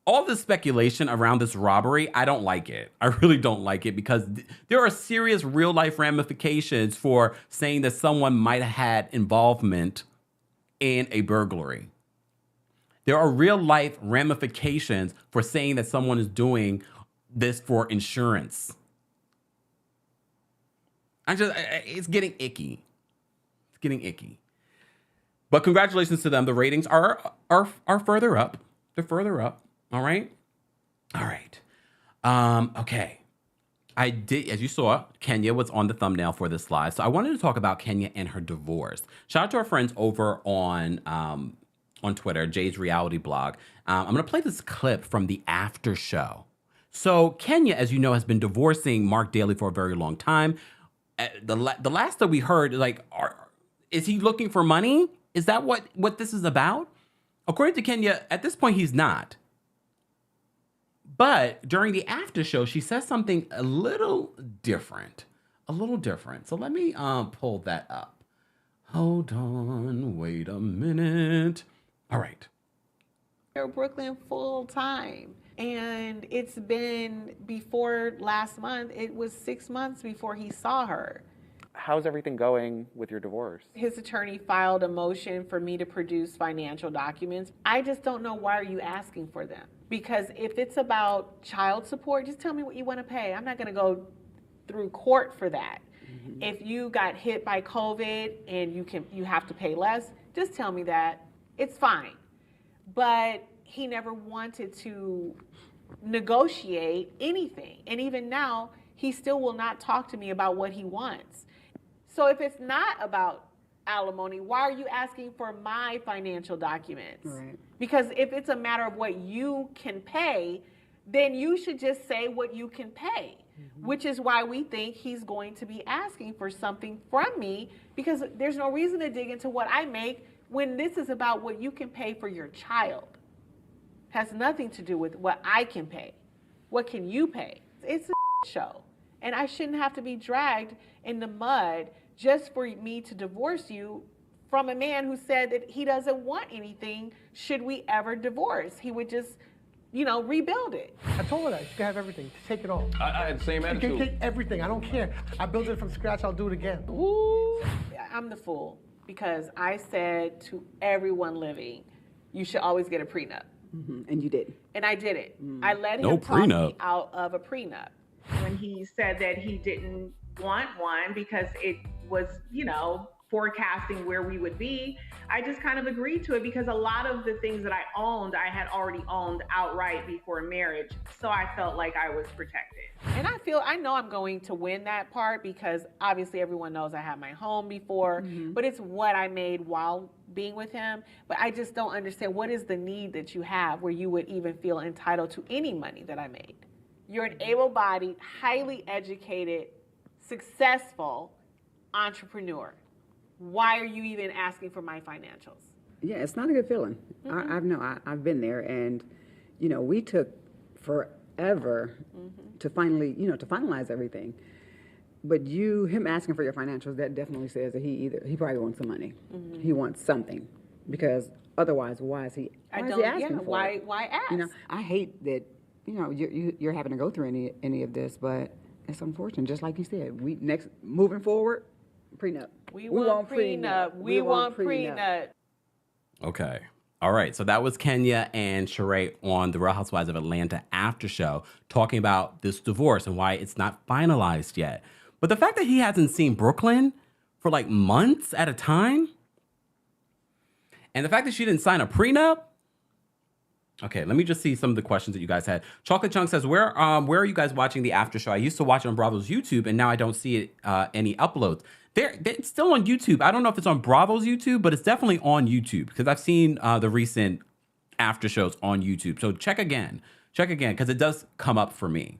All the speculation around this robbery, I don't like it. I really don't like it, because there are serious real life ramifications for saying that someone might have had involvement in a burglary. There are real life ramifications for saying that someone is doing this for insurance. It's getting icky. But congratulations to them. The ratings are further up. They're further up. All right. Okay. I did, as you saw, Kenya was on the thumbnail for this live. So I wanted to talk about Kenya and her divorce. Shout out to our friends over on Twitter, Jay's Reality Blog. I'm going to play this clip from the after show. So Kenya, as you know, has been divorcing Mark Daly for a very long time. The last that we heard, is he looking for money? Is that what this is about? According to Kenya, at this point, he's not. But during the after show, she says something a little different. So let me pull that up. Hold on, wait a minute. All right. Brooklyn full time. And it's been, before last month, it was 6 months before he saw her. How's everything going with your divorce? His attorney filed a motion for me to produce financial documents. I just don't know, why are you asking for them? Because if it's about child support, just tell me what you want to pay. I'm not going to go through court for that. Mm-hmm. If you got hit by COVID and you have to pay less, just tell me that. It's fine. But he never wanted to negotiate anything. And even now, he still will not talk to me about what he wants. So if it's not about alimony, why are you asking for my financial documents? Right. Because if it's a matter of what you can pay, then you should just say what you can pay, which is why we think he's going to be asking for something from me, because there's no reason to dig into what I make when this is about what you can pay for your child. Has nothing to do with what I can pay. What can you pay? It's a show. And I shouldn't have to be dragged in the mud just for me to divorce you from a man who said that he doesn't want anything should we ever divorce. He would just, rebuild it. I told her that. She can have everything. Take it all. I had the same attitude. You can take everything. I don't care. I built it from scratch. I'll do it again. Ooh. I'm the fool because I said to everyone living, you should always get a prenup. Mm-hmm. And you did. And I did it. I let him talk me out of a prenup. When he said that he didn't want one because it was, forecasting where we would be, I just kind of agreed to it because a lot of the things that I owned, I had already owned outright before marriage. So I felt like I was protected. And I know I'm going to win that part because obviously everyone knows I had my home before, but it's what I made while being with him. But I just don't understand, what is the need that you have where you would even feel entitled to any money that I made? You're an able-bodied, highly educated, successful entrepreneur. Why are you even asking for my financials? Yeah, it's not a good feeling. I've been there, and we took forever to finally, to finalize everything. But him asking for your financials, that definitely says that he probably wants some money. He wants something, because otherwise, why is he asking for it? Why ask? I hate that. You're having to go through any of this, but it's unfortunate. Just like you said, moving forward, prenup. We want prenup. We want prenup. Okay. All right. So that was Kenya and Sheree on the Real Housewives of Atlanta after show, talking about this divorce and why it's not finalized yet. But the fact that he hasn't seen Brooklyn for like months at a time, and the fact that she didn't sign a prenup. Okay, let me just see some of the questions that you guys had. Chocolate Chunk says, where are you guys watching the after show? I used to watch it on Bravo's YouTube, and now I don't see it any uploads. It's still on YouTube. I don't know if it's on Bravo's YouTube, but it's definitely on YouTube because I've seen the recent after shows on YouTube. So check again, because it does come up for me.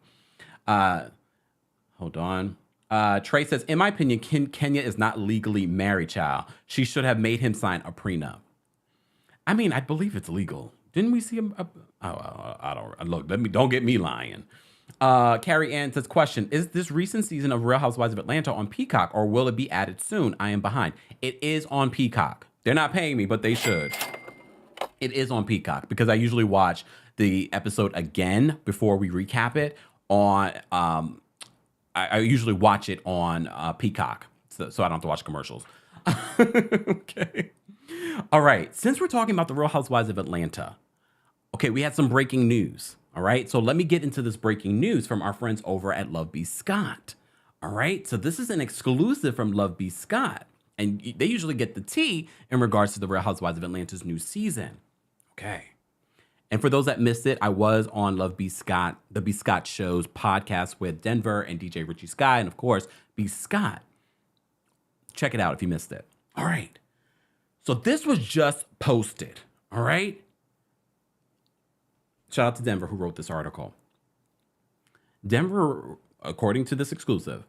Hold on. Trey says, in my opinion, Kenya is not legally married, child. She should have made him sign a prenup. I mean, I believe it's legal. Didn't we see him? I don't look. Don't get me lying. Carrie Ann says, question: is this recent season of Real Housewives of Atlanta on Peacock, or will it be added soon? I am behind. It is on Peacock. They're not paying me, but they should. It is on Peacock because I usually watch the episode again before we recap it. I usually watch it on Peacock, so I don't have to watch commercials. Okay. All right. Since we're talking about the Real Housewives of Atlanta. Okay, we had some breaking news, all right? So let me get into this breaking news from our friends over at Love B. Scott, all right? So this is an exclusive from Love B. Scott, And they usually get the tea in regards to the Real Housewives of Atlanta's new season. Okay. And for those that missed it, I was on Love B. Scott, the B. Scott Show's podcast with Denver and DJ Richie Sky, and of course, B. Scott. Check it out if you missed it. All right. So this was just posted. All right. Shout out to Denver who wrote this article. Denver, according to this exclusive,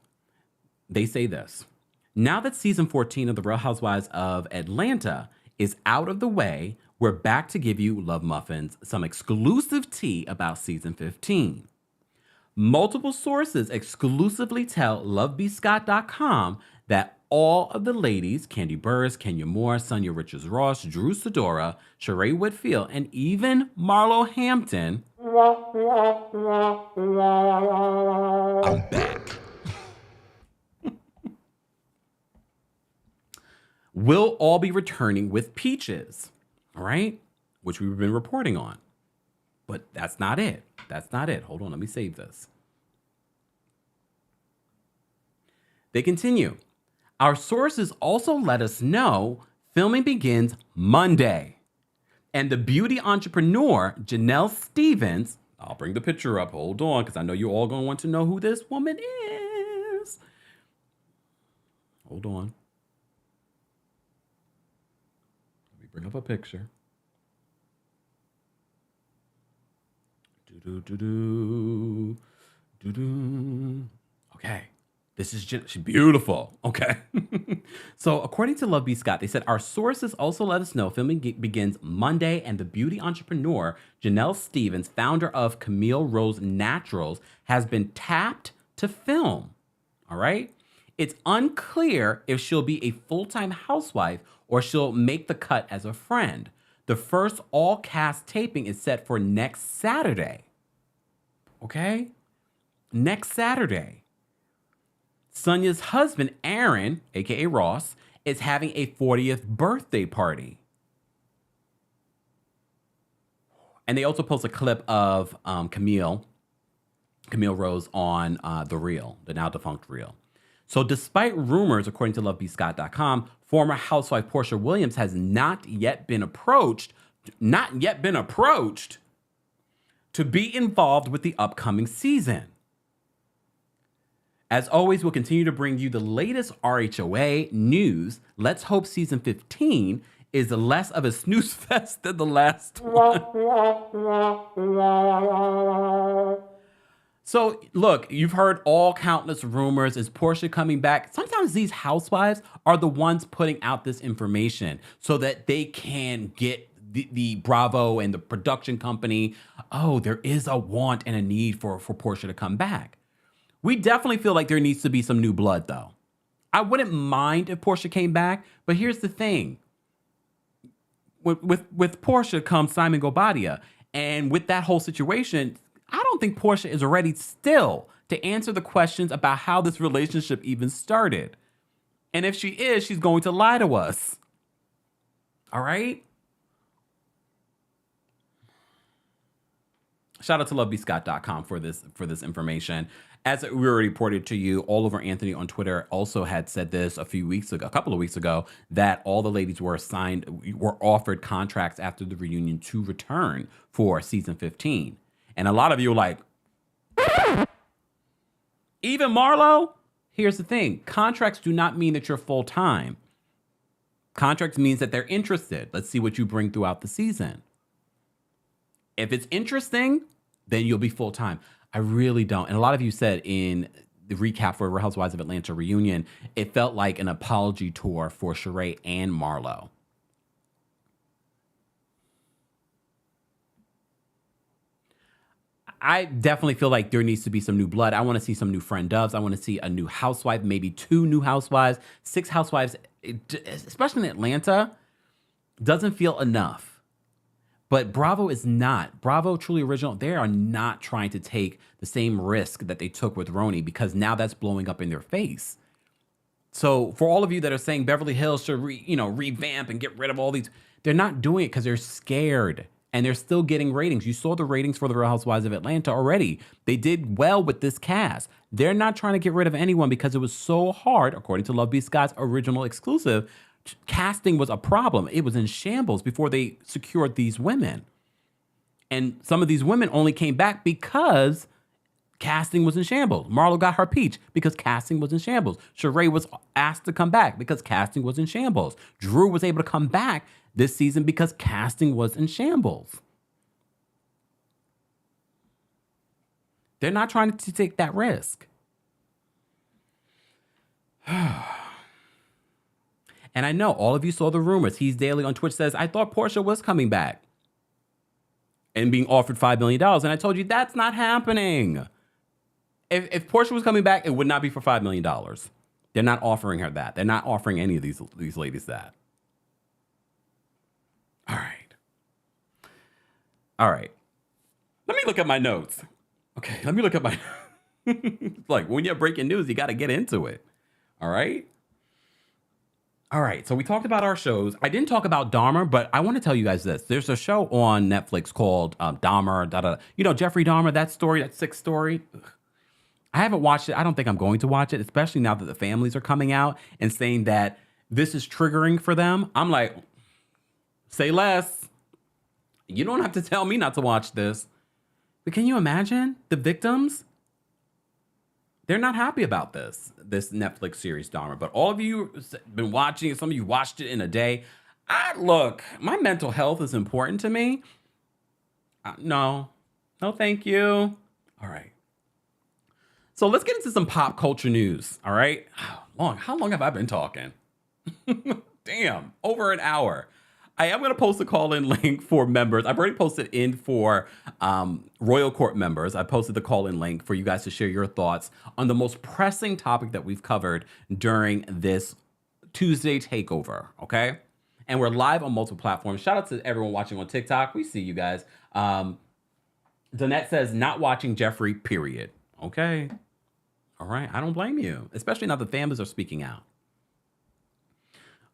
they say this. Now that season 14 of The Real Housewives of Atlanta is out of the way, we're back to give you, Love Muffins, some exclusive tea about season 15. Multiple sources exclusively tell LoveBScott.com that all of the ladies, Kandi Burruss, Kenya Moore, Sonia Richards-Ross, Drew Sidora, Sheree Whitfield, and even Marlo Hampton I'm back. will all be returning with Peaches, all right? Which we've been reporting on. But that's not it. That's not it. Hold on, let me save this. They continue. Our sources also let us know filming begins Monday. And the beauty entrepreneur, Janelle Stevens, I'll bring the picture up. Hold on, because I know you're all going to want to know who this woman is. Hold on. Let me bring up a picture. Okay. This is just, she's beautiful. Okay. So according to Love B. Scott, they said, our sources also let us know filming begins Monday and the beauty entrepreneur, Janelle Stevens, founder of Camille Rose Naturals, has been tapped to film. All right. It's unclear if she'll be a full-time housewife or she'll make the cut as a friend. The first all-cast taping is set for next Saturday. Okay? Next Saturday. Sonia's husband, Aaron, a.k.a. Ross, is having a 40th birthday party. And they also post a clip of Camille Rose on The Real, the now defunct Real. So despite rumors, according to LoveBScott.com, former housewife Portia Williams has not yet been approached to be involved with the upcoming season. As always, we'll continue to bring you the latest RHOA news. Let's hope season 15 is less of a snooze fest than the last one. So, look, you've heard all countless rumors. Is Portia coming back? Sometimes these housewives are the ones putting out this information so that they can get the Bravo and the production company. Oh, there is a want and a need for Portia to come back. We definitely feel like there needs to be some new blood, though. I wouldn't mind if Portia came back, but here's the thing. With Portia comes Simon Gobadia, and with that whole situation, I don't think Portia is ready still to answer the questions about how this relationship even started. And if she is, she's going to lie to us. All right? Shout out to lovebscott.com for this information. As we already reported to you, Oliver Anthony on Twitter also had said this a couple of weeks ago, that all the ladies were offered contracts after the reunion to return for season 15. And a lot of you were like, even Marlo? Here's the thing. Contracts do not mean that you're full-time. Contracts means that they're interested. Let's see what you bring throughout the season. If it's interesting, then you'll be full-time. I really don't. And a lot of you said in the recap for Real Housewives of Atlanta reunion, it felt like an apology tour for Sheree and Marlo. I definitely feel like there needs to be some new blood. I want to see some new friend doves. I want to see a new housewife, maybe 2 new housewives, 6 housewives, especially in Atlanta, doesn't feel enough. But Bravo is not. Bravo, Truly Original, they are not trying to take the same risk that they took with Roni, because now that's blowing up in their face. So for all of you that are saying Beverly Hills should revamp and get rid of all these, they're not doing it because they're scared. and they're still getting ratings. You saw the ratings for the Real Housewives of Atlanta already. They did well with this cast. They're not trying to get rid of anyone because it was so hard, according to Love Be Scott's original exclusive. Casting was a problem. It was in shambles before they secured these women. And some of these women only came back because casting was in shambles. Marlo got her peach because casting was in shambles. Sheree was asked to come back because casting was in shambles. Drew was able to come back this season because casting was in shambles. They're not trying to take that risk. And I know all of you saw the rumors. He's Daily on Twitch says, I thought Portia was coming back and being offered $5 million. And I told you that's not happening. If Portia was coming back, it would not be for $5 million. They're not offering her that. They're not offering any of these ladies that. All right. Let me look at my notes. Okay, let me look at my like, when you're breaking news, you got to get into it. All right, so we talked about our shows. I didn't talk about Dahmer, but I want to tell you guys this. There's a show on Netflix called Dahmer. You know, Jeffrey Dahmer, that story, that sick story. Ugh. I haven't watched it. I don't think I'm going to watch it, especially now that the families are coming out and saying that this is triggering for them. I'm like, say less. You don't have to tell me not to watch this. But can you imagine the victims? They're not happy about this Netflix series, Dahmer. But all of you have been watching it. Some of you watched it in a day. Look, my mental health is important to me. No, thank you. All right. So let's get into some pop culture news. All right. How long have I been talking? Damn, over an hour. I am going to post a call-in link for members. I've already posted in for Royal Court members. I posted the call-in link for you guys to share your thoughts on the most pressing topic that we've covered during this Tuesday Takeover, okay? And we're live on multiple platforms. Shout out to everyone watching on TikTok. We see you guys. Donette says, not watching Jeffrey, period. Okay. All right. I don't blame you, especially now the families are speaking out.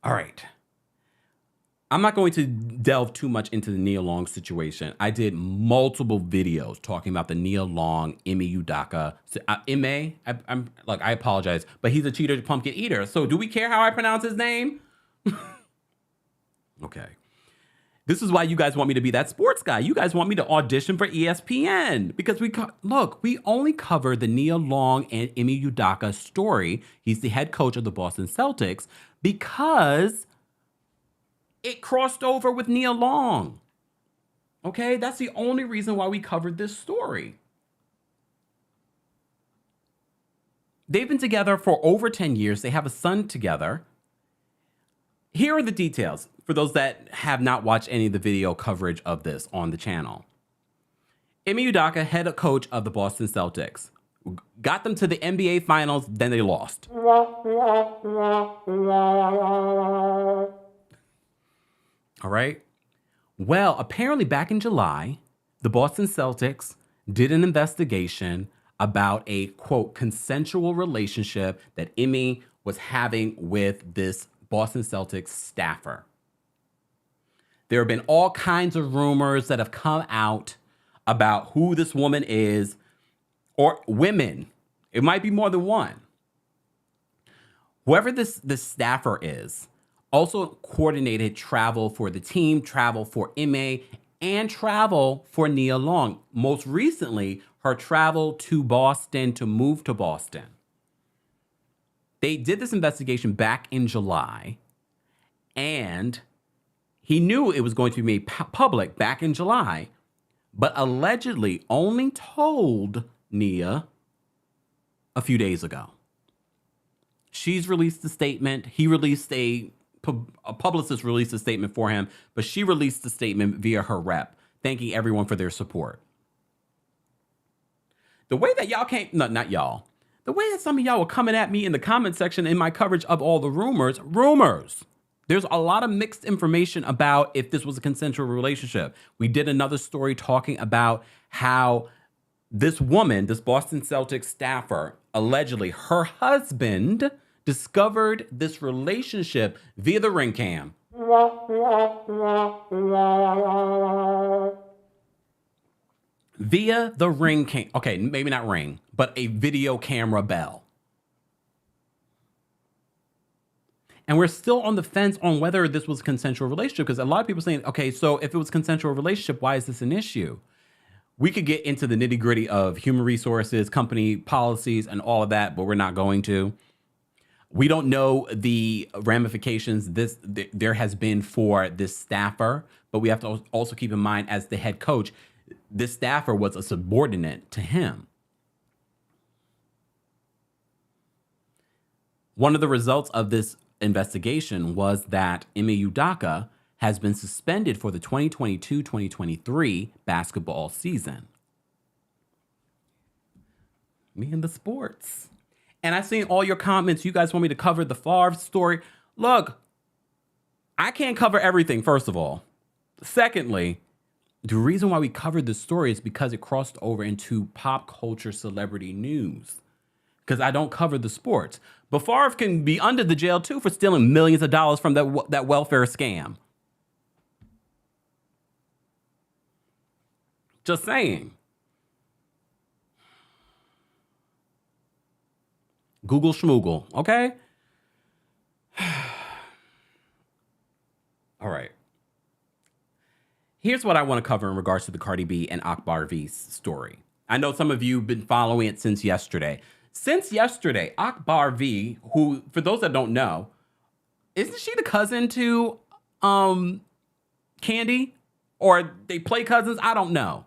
All right. I'm not going to delve too much into the Nia Long situation. I did multiple videos talking about the Nia Long, Udoka. I apologize, but he's a cheater, pumpkin eater. So do we care how I pronounce his name? Okay. This is why you guys want me to be that sports guy. You guys want me to audition for ESPN because we only cover the Nia Long and Udoka story. He's the head coach of the Boston Celtics because it crossed over with Nia Long. Okay, that's the only reason why we covered this story. They've been together for over 10 years. They have a son together. Here are the details for those that have not watched any of the video coverage of this on the channel. Udoka, head coach of the Boston Celtics, got them to the NBA Finals, then they lost. All right. Well, apparently back in July, the Boston Celtics did an investigation about a, quote, consensual relationship that Ime was having with this Boston Celtics staffer. There have been all kinds of rumors that have come out about who this woman is, or women. It might be more than one. Whoever this staffer is also coordinated travel for the team, travel for Ime, and travel for Nia Long. Most recently, her travel to Boston to move to Boston. They did this investigation back in July, and he knew it was going to be made public back in July, but allegedly only told Nia a few days ago. She's released a statement. He released a publicist released a statement for him, but she released a statement via her rep, thanking everyone for their support. The way that y'all came, no, not y'all, the way that some of y'all were coming at me in the comment section in my coverage of all the rumors. There's a lot of mixed information about if this was a consensual relationship. We did another story talking about how this woman, this Boston Celtics staffer, allegedly her husband discovered this relationship via the ring cam. Via the Ring okay, maybe not ring, but a video camera bell. And we're still on the fence on whether this was a consensual relationship, because a lot of people are saying, okay, so if it was a consensual relationship, why is this an issue? We could get into the nitty gritty of human resources, company policies, and all of that, but we're not going to. We don't know the ramifications there has been for this staffer, but we have to also keep in mind, as the head coach, this staffer was a subordinate to him. One of the results of this investigation was that Ime Udoka has been suspended for the 2022-2023 basketball season. Me and the sports. And I've seen all your comments. You guys want me to cover the Favre story. Look, I can't cover everything, first of all. Secondly, the reason why we covered this story is because it crossed over into pop culture celebrity news. Because I don't cover the sports. But Favre can be under the jail, too, for stealing millions of dollars from that welfare scam. Just saying. Google schmoogle, okay? All right. Here's what I want to cover in regards to the Cardi B and Akbar V story. I know some of you have been following it since yesterday. Since yesterday, Akbar V, who, for those that don't know, isn't she the cousin to Candy? Or they play cousins? I don't know.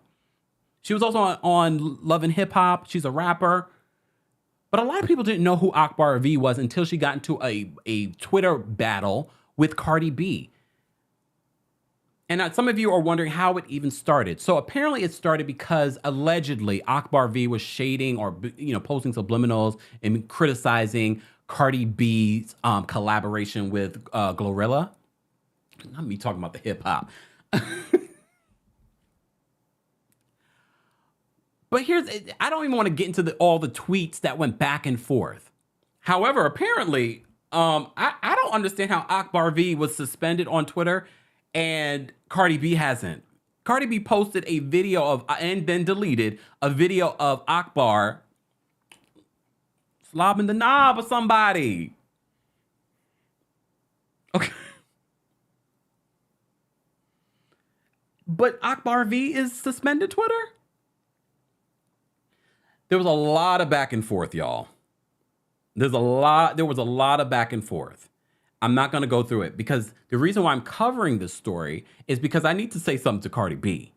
She was also on Love and Hip Hop. She's a rapper. But a lot of people didn't know who Akbar V was until she got into a Twitter battle with Cardi B. And some of you are wondering how it even started. So apparently it started because allegedly Akbar V was shading or posting subliminals and criticizing Cardi B's collaboration with Glorilla. Not me talking about the hip hop. But I don't even want to get into all the tweets that went back and forth. However, apparently, I don't understand how Akbar V was suspended on Twitter and Cardi B hasn't. Cardi B posted a video of, and then deleted a video of Akbar slobbing the knob of somebody. Okay. But Akbar V is suspended Twitter? There was a lot of back and forth, y'all. There was a lot of back and forth. I'm not going to go through it because the reason why I'm covering this story is because I need to say something to Cardi B.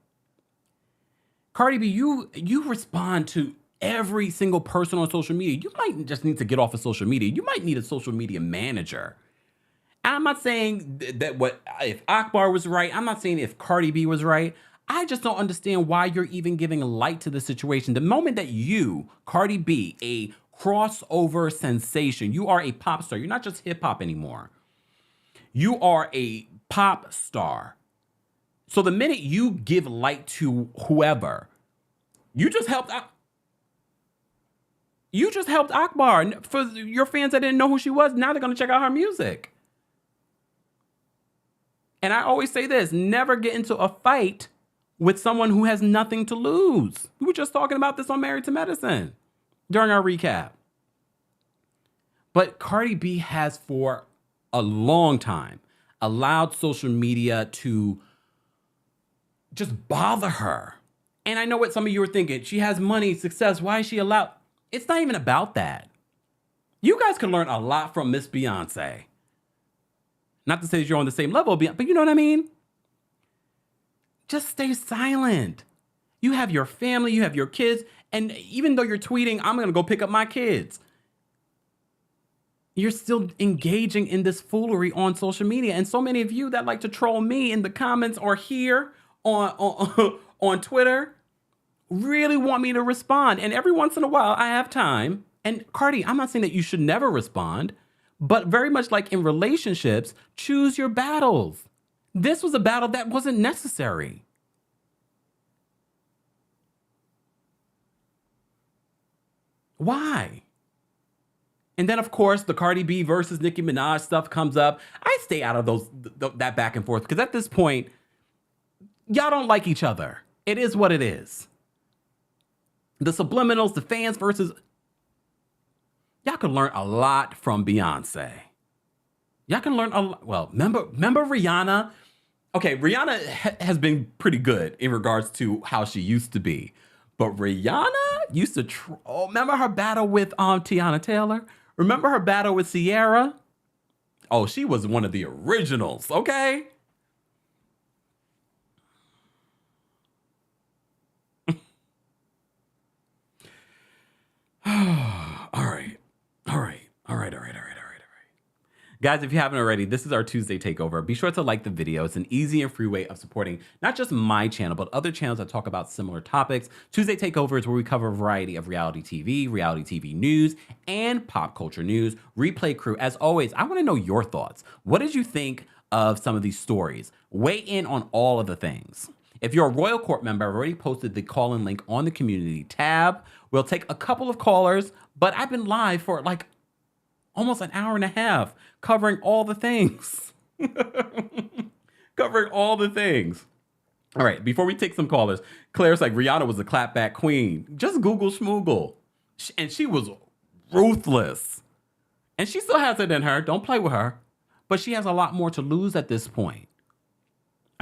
Cardi B, you respond to every single person on social media. You might just need to get off of social media. You might need a social media manager. And I'm not saying that if Akbar was right. I'm not saying if Cardi B was right. I just don't understand why you're even giving light to the situation. The moment that you, Cardi B, a crossover sensation, you are a pop star. You're not just hip hop anymore. You are a pop star. So the minute you give light to whoever, you just helped Akbar. For your fans that didn't know who she was, now they're going to check out her music. And I always say this, never get into a fight with someone who has nothing to lose. We were just talking about this on Married to Medicine during our recap. But Cardi B has for a long time allowed social media to just bother her. And I know what some of you are thinking. She has money, success. Why is she allowed? It's not even about that. You guys can learn a lot from Miss Beyonce. Not to say that you're on the same level, but you know what I mean? Just stay silent. You have your family, you have your kids, and even though you're tweeting, I'm gonna go pick up my kids, you're still engaging in this foolery on social media. And so many of you that like to troll me in the comments or here on Twitter really want me to respond. And every once in a while, I have time. And Cardi, I'm not saying that you should never respond, but very much like in relationships, choose your battles. This was a battle that wasn't necessary. Why? And then, of course, the Cardi B versus Nicki Minaj stuff comes up. I stay out of that back and forth because at this point, y'all don't like each other. It is what it is. The subliminals, the fans versus... Y'all can learn a lot from Beyonce. Y'all can learn a lot. Well, remember Rihanna? Okay, Rihanna has been pretty good in regards to how she used to be. But Rihanna used to... remember her battle with Tiana Taylor? Remember her battle with Ciara? Oh, she was one of the originals, okay? All right. Guys, if you haven't already, this is our Tuesday Takeover. Be sure to like the video. It's an easy and free way of supporting not just my channel, but other channels that talk about similar topics. Tuesday Takeover is where we cover a variety of reality TV news, and pop culture news. Replay crew, as always, I want to know your thoughts. What did you think of some of these stories? Weigh in on all of the things. If you're a Royal Court member, I've already posted the call-in link on the community tab. We'll take a couple of callers, but I've been live for like almost an hour and a half covering all the things. Covering all the things. All right, before we take some callers, Claire's like, Rihanna was a clapback queen. Just Google schmoogle. And she was ruthless. And she still has it in her. Don't play with her. But she has a lot more to lose at this point.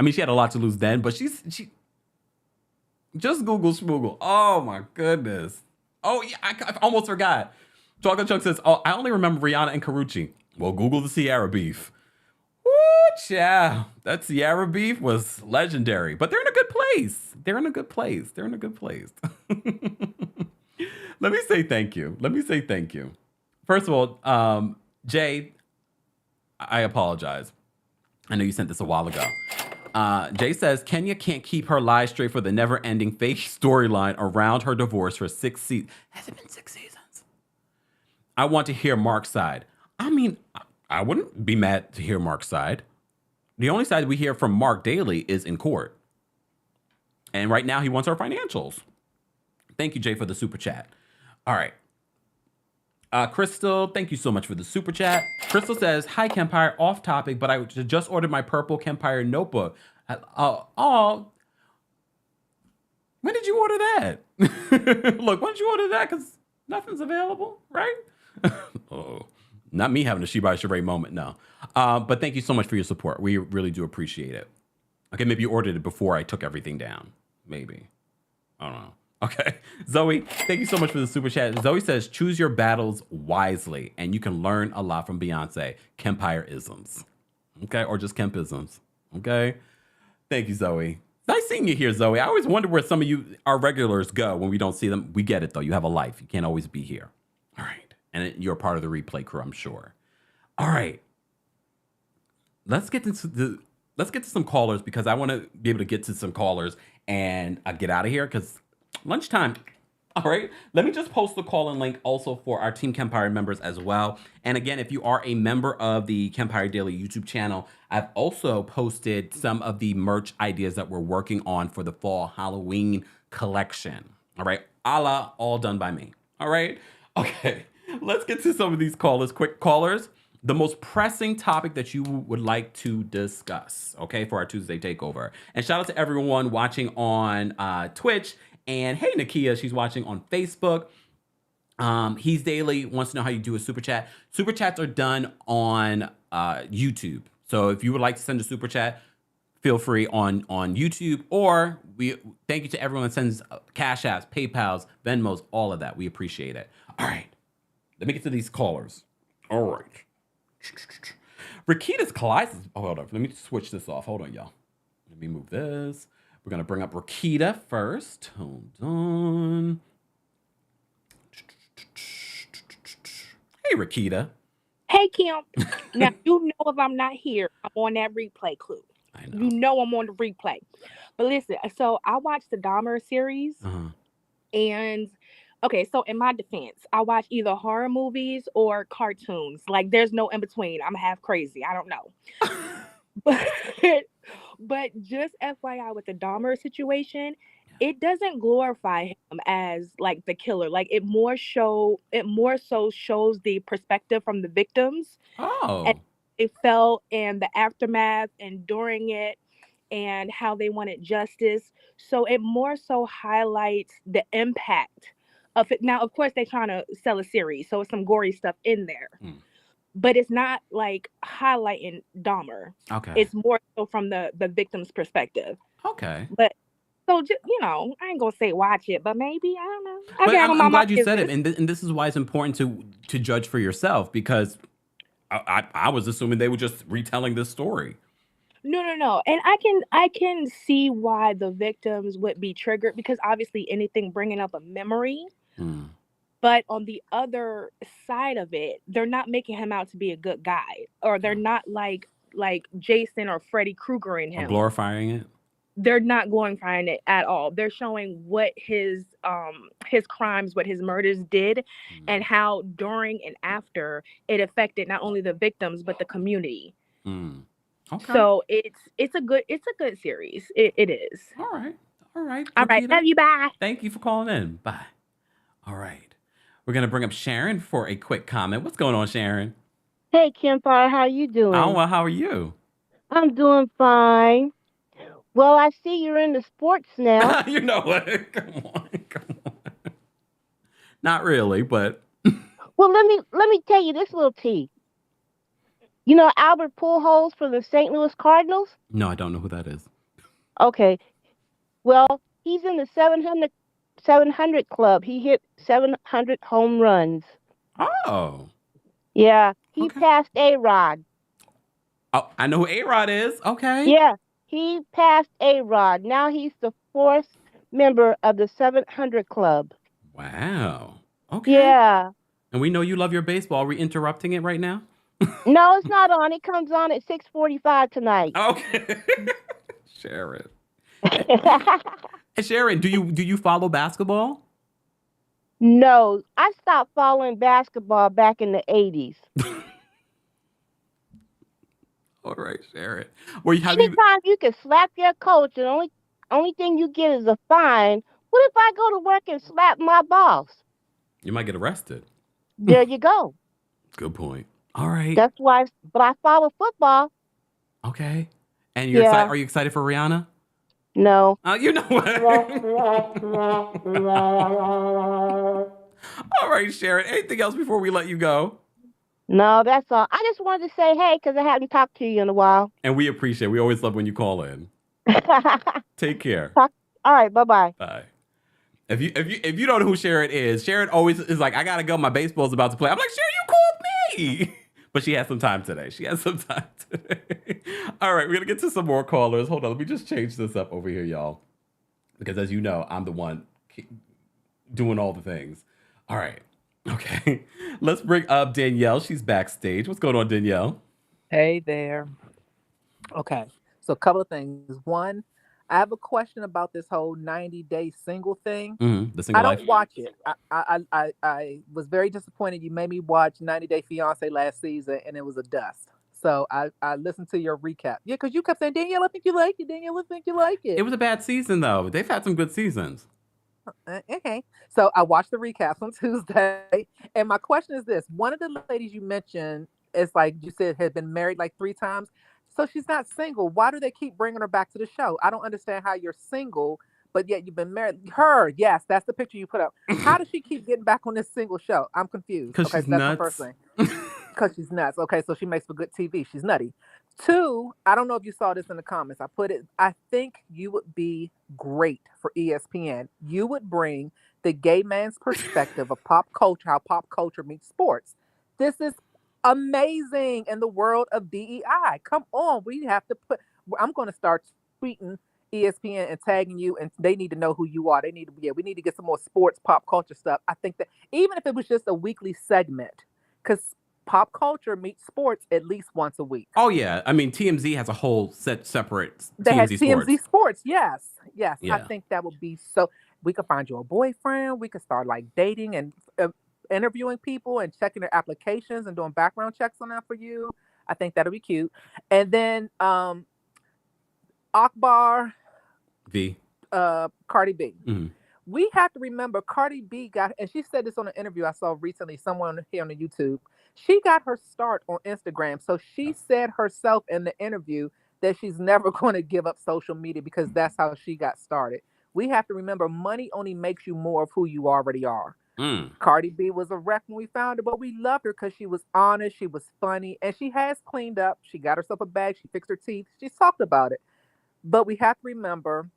I mean, she had a lot to lose then, but she just Google schmoogle. Oh my goodness. Oh yeah, I almost forgot. Chocolate Chunk says, oh, I only remember Rihanna and Karrueche. Well, Google the Ciara beef. Woo, child. That Ciara beef was legendary, but they're in a good place. They're in a good place. Let me say thank you. First of all, Jay, I apologize. I know you sent this a while ago. Jay says, Kenya can't keep her lies straight for the never-ending fake storyline around her divorce for 6 seasons. Has it been 6 seasons? I want to hear Mark's side. I mean, I wouldn't be mad to hear Mark's side. The only side we hear from Mark daily is in court. And right now he wants our financials. Thank you, Jay, for the super chat. All right. Crystal, thank you so much for the super chat. Crystal says, hi, Kempire, off topic, but I just ordered my purple Kempire notebook. When did you order that? Look, when did you order that? Because nothing's available, right? Oh, not me having a She by Sheree moment, no. But thank you so much for your support. We really do appreciate it. Okay, maybe you ordered it before I took everything down. Maybe. I don't know. Okay. Zoe, thank you so much for the super chat. Zoe says, choose your battles wisely, and you can learn a lot from Beyonce. Kempire-isms. Okay, or just Kemp-isms. Okay? Thank you, Zoe. Nice seeing you here, Zoe. I always wonder where some of you, our regulars, go when we don't see them. We get it, though. You have a life. You can't always be here. All right. And you're part of the replay crew, I'm sure. All right. Let's get to some callers because I want to be able to get to some callers and get out of here because lunchtime. All right. Let me just post the call-in link also for our Team Kempire members as well. And again, if you are a member of the Kempire Daily YouTube channel, I've also posted some of the merch ideas that we're working on for the fall Halloween collection. All right. All done by me. All right. Okay. Let's get to some of these callers. Quick callers. The most pressing topic that you would like to discuss, okay, for our Tuesday Takeover. And shout out to everyone watching on Twitch. And hey, Nakia, she's watching on Facebook. He's Daily wants to know how you do a super chat. Super chats are done on YouTube. So if you would like to send a super chat, feel free on YouTube. Or we thank you to everyone that sends Cash Apps, PayPals, Venmos, all of that. We appreciate it. All right. Let me get to these callers. All right. Rakita's colitis. Oh, hold on. Let me switch this off. Hold on, y'all. Let me move this. We're going to bring up Rakita first. Hold on. Hey, Rakita. Hey, Kim. Now, you know if I'm not here, I'm on that replay clue. I know. You know I'm on the replay. But listen, so I watched the Dahmer series. And, okay, so in my defense, I watch either horror movies or cartoons. Like, there's no in between. I'm half crazy. I don't know. But just FYI with the Dahmer situation, it doesn't glorify him as like the killer. Like it more so shows the perspective from the victims and Oh. they felt and the aftermath and during it and how they wanted justice. So it more so highlights the impact of it. Now, of course, they're trying to sell a series, so it's some gory stuff in there. But it's not like highlighting Dahmer. Okay. It's more so from the victim's perspective. Okay. But so just, I ain't gonna say watch it, but maybe I don't know. But I'm glad you business. said it, and this is why it's important to judge for yourself, because I was assuming they were just retelling this story. No, and I can see why the victims would be triggered because obviously anything bringing up a memory. But on the other side of it, they're not making him out to be a good guy, or they're not like Jason or Freddy Krueger in him. Or glorifying it. They're not glorifying it at all. They're showing what his crimes, what his murders did, and how during and after it affected not only the victims but the community. Okay. So it's a good series. It is. All right. All right. Love you. Bye. Thank you for calling in. Bye. All right. We're gonna bring up Sharon for a quick comment. What's going on, Sharon? Hey, Kempire, how you doing? Oh, well, how are you? I'm doing fine. Well, I see you're into sports now. You know what? Come on. Not really, but. Well, let me tell you this little tea. You know Albert Pujols for the St. Louis Cardinals? No, I don't know who that is. Okay. Well, he's in the 700 club. He hit 700 home runs. Oh. Yeah, he passed A-Rod. Oh, I know who A-Rod is. Okay. Yeah, he passed A-Rod. Now he's the 4th member of the 700 club. Wow. Okay. Yeah. And we know you love your baseball. Are we interrupting it right now? No, it's not on. It comes on at 6:45 tonight. Okay. Sharon. Sharon, do you follow basketball? No, I stopped following basketball back in the 80s. All right, Sharon. Anytime you can slap your coach and only thing you get is a fine, what if I go to work and slap my boss? You might get arrested. There you go. Good point. All right. That's why, but I follow football. Okay. And you're excited? Are you excited for Rihanna? No. You know what? All right, Sharon. Anything else before we let you go? No, that's all. I just wanted to say hey because I haven't talked to you in a while. And we appreciate it. We always love when you call in. Take care. All right. Bye-bye. Bye. If you don't know who Sharon is, Sharon always is like, I gotta go. My baseball's about to play. I'm like, Sharon, you called me. But she has some time today. All right, we're going to get to some more callers. Hold on. Let me just change this up over here, y'all. Because as you know, I'm the one doing all the things. All right. Okay. Let's bring up Danielle. She's backstage. What's going on, Danielle? Hey there. Okay. So a couple of things. One, I have a question about this whole 90-day single thing. The single I life. don't watch it. I was very disappointed. You made me watch 90 Day Fiance last season, and it was a dust. So I listened to your recap. Yeah, because you kept saying, Danielle, I think you like it. Danielle, I think you like it. It was a bad season, though. They've had some good seasons. Okay. So I watched the recaps on Tuesday, and my question is this. One of the ladies you mentioned is like you said had been married like 3 times. So she's not single. Why do they keep bringing her back to the show? I don't understand how you're single, but yet you've been married. Her, yes, that's the picture you put up. How does she keep getting back on this single show? I'm confused. Because she's that's nuts. the first thing. Because she's nuts. Okay, so she makes for good TV. She's nutty. 2, I don't know if you saw this in the comments. I think you would be great for ESPN. You would bring the gay man's perspective of pop culture, how pop culture meets sports. This is amazing in the world of DEI. Come on, we have to I'm going to start tweeting ESPN and tagging you, and they need to know who you are. We need to get some more sports pop culture stuff. I think that even if it was just a weekly segment, because pop culture meets sports at least once a week. Oh yeah, I mean TMZ has a whole separate They have TMZ TMZ Sports. Yes. Yeah. I think that would be so. We could find you a boyfriend. We could start like dating and interviewing people and checking their applications and doing background checks on that for you. I think that'll be cute. And then Akbar V. Cardi B. Mhm. We have to remember Cardi B got, and she said this on an interview I saw recently, someone here on the YouTube. She got her start on Instagram. So she said herself in the interview that she's never going to give up social media because that's how she got started. We have to remember money only makes you more of who you already are. Cardi B was a wreck when we found her, but we loved her because she was honest, she was funny, and she has cleaned up. She got herself a bag, she fixed her teeth, she's talked about it. But we have to remember,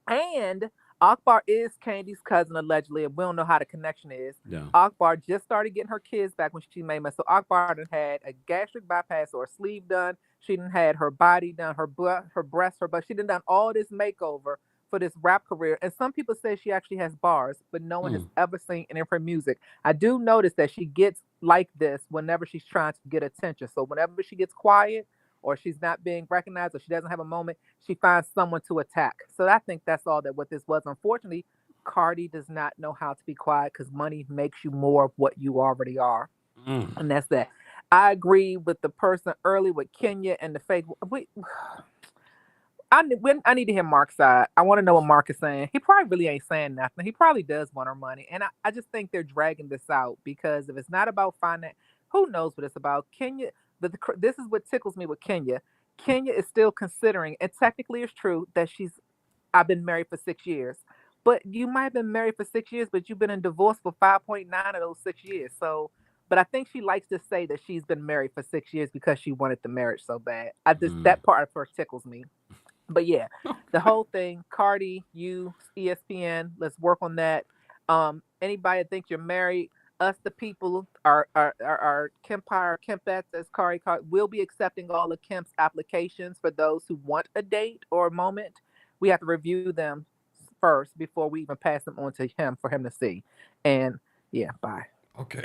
and Akbar is Candy's cousin, allegedly, and we don't know how the connection is. Yeah. Akbar just started getting her kids back when she made money. So Akbar done had a gastric bypass or a sleeve done. She done had her body done, her butt, her breast, her butt. She done all this makeover for this rap career. And some people say she actually has bars, but no one has ever seen any of her music. I do notice that she gets like this whenever she's trying to get attention. So whenever she gets quiet, or she's not being recognized, or she doesn't have a moment, she finds someone to attack. So I think that's all that what this was. Unfortunately, Cardi does not know how to be quiet because money makes you more of what you already are. And that's that. I agree with the person early with Kenya and the fake. I need to hear Mark's side. I want to know what Mark is saying. He probably really ain't saying nothing. He probably does want her money. And I just think they're dragging this out because if it's not about finance, who knows what it's about? Kenya. This is what tickles me with Kenya. Kenya is still considering, and technically it's true that I've been married for 6 years. But you might have been married for 6 years, but you've been in divorce for 5.9 of those 6 years. So, but I think she likes to say that she's been married for 6 years because she wanted the marriage so bad. That part of her tickles me. But yeah, the whole thing, Cardi, you, ESPN, let's work on that. Anybody that thinks you're married, us, the people, our Kempire, Kempettes, as Cardi will be accepting all of Kemp's applications for those who want a date or a moment. We have to review them first before we even pass them on to him for him to see. And yeah, bye. Okay.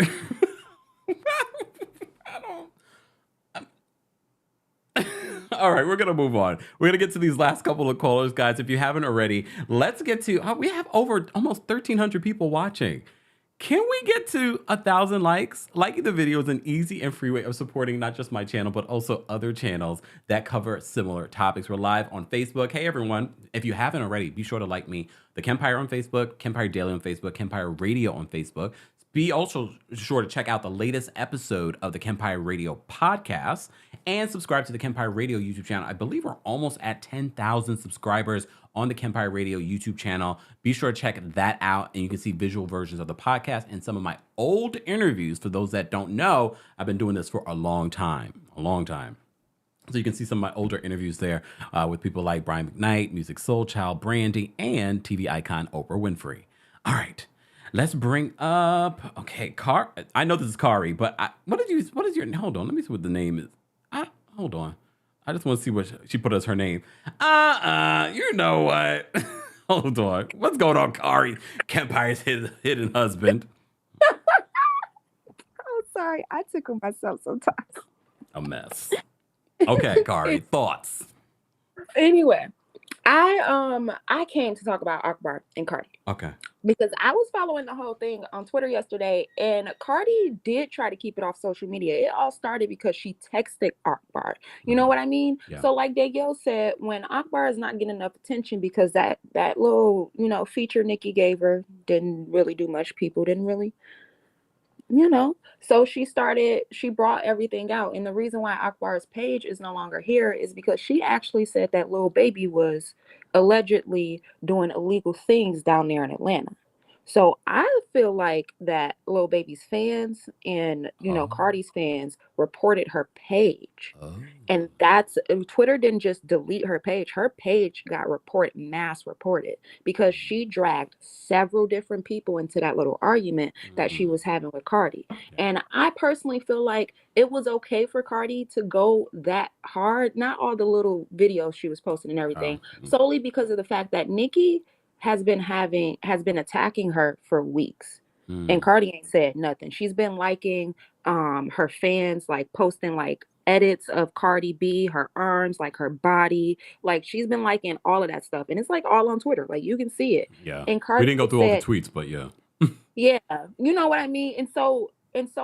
All right, we're going to move on. We're going to get to these last couple of callers, guys. If you haven't already, let's get to, we have over almost 1,300 people watching. Can we get to 1,000 likes? Liking the video is an easy and free way of supporting not just my channel, but also other channels that cover similar topics. We're live on Facebook. Hey, everyone. If you haven't already, be sure to like me. The Kempire on Facebook, Kempire Daily on Facebook, Kempire Radio on Facebook. Be also sure to check out the latest episode of the Kempire Radio podcast and subscribe to the Kempire Radio YouTube channel. I believe we're almost at 10,000 subscribers on the Kempire Radio YouTube channel. Be sure to check that out, and you can see visual versions of the podcast and some of my old interviews. For those that don't know, I've been doing this for a long time. So you can see some of my older interviews there with people like Brian McKnight, Music Soul Child, Brandy, and TV icon Oprah Winfrey. All right. Let's bring up, okay, I know this is Kari, but what is your, hold on, let me see what the name is. Hold on. I just want to see what she put as her name. You know what? Hold on. What's going on, Kari? Kempire's hidden husband. Oh, sorry. I tickle myself sometimes. A mess. Okay, Kari, thoughts? Anyway, I came to talk about Akbar and Cardi. Okay. Because I was following the whole thing on Twitter yesterday, and Cardi did try to keep it off social media. It all started because she texted Akbar. You know what I mean? Yeah. So like Danielle said, when Akbar is not getting enough attention because that little, feature Nicki gave her didn't really do much. People didn't really, So she brought everything out. And the reason why Akbar's page is no longer here is because she actually said that Lil Baby was allegedly doing illegal things down there in Atlanta. So I feel like that Lil Baby's fans and, Cardi's fans reported her page. And Twitter didn't just delete her page. Her page got mass reported because she dragged several different people into that little argument that she was having with Cardi. And I personally feel like it was okay for Cardi to go that hard. Not all the little videos she was posting and everything, solely because of the fact that Nicki has been attacking her for weeks. And Cardi ain't said nothing. She's been liking her fans, like posting like edits of Cardi B, her arms, like her body. Like she's been liking all of that stuff. And it's like all on Twitter. Like you can see it. Yeah. And Cardi we didn't go through all the tweets, but yeah. Yeah. You know what I mean? And so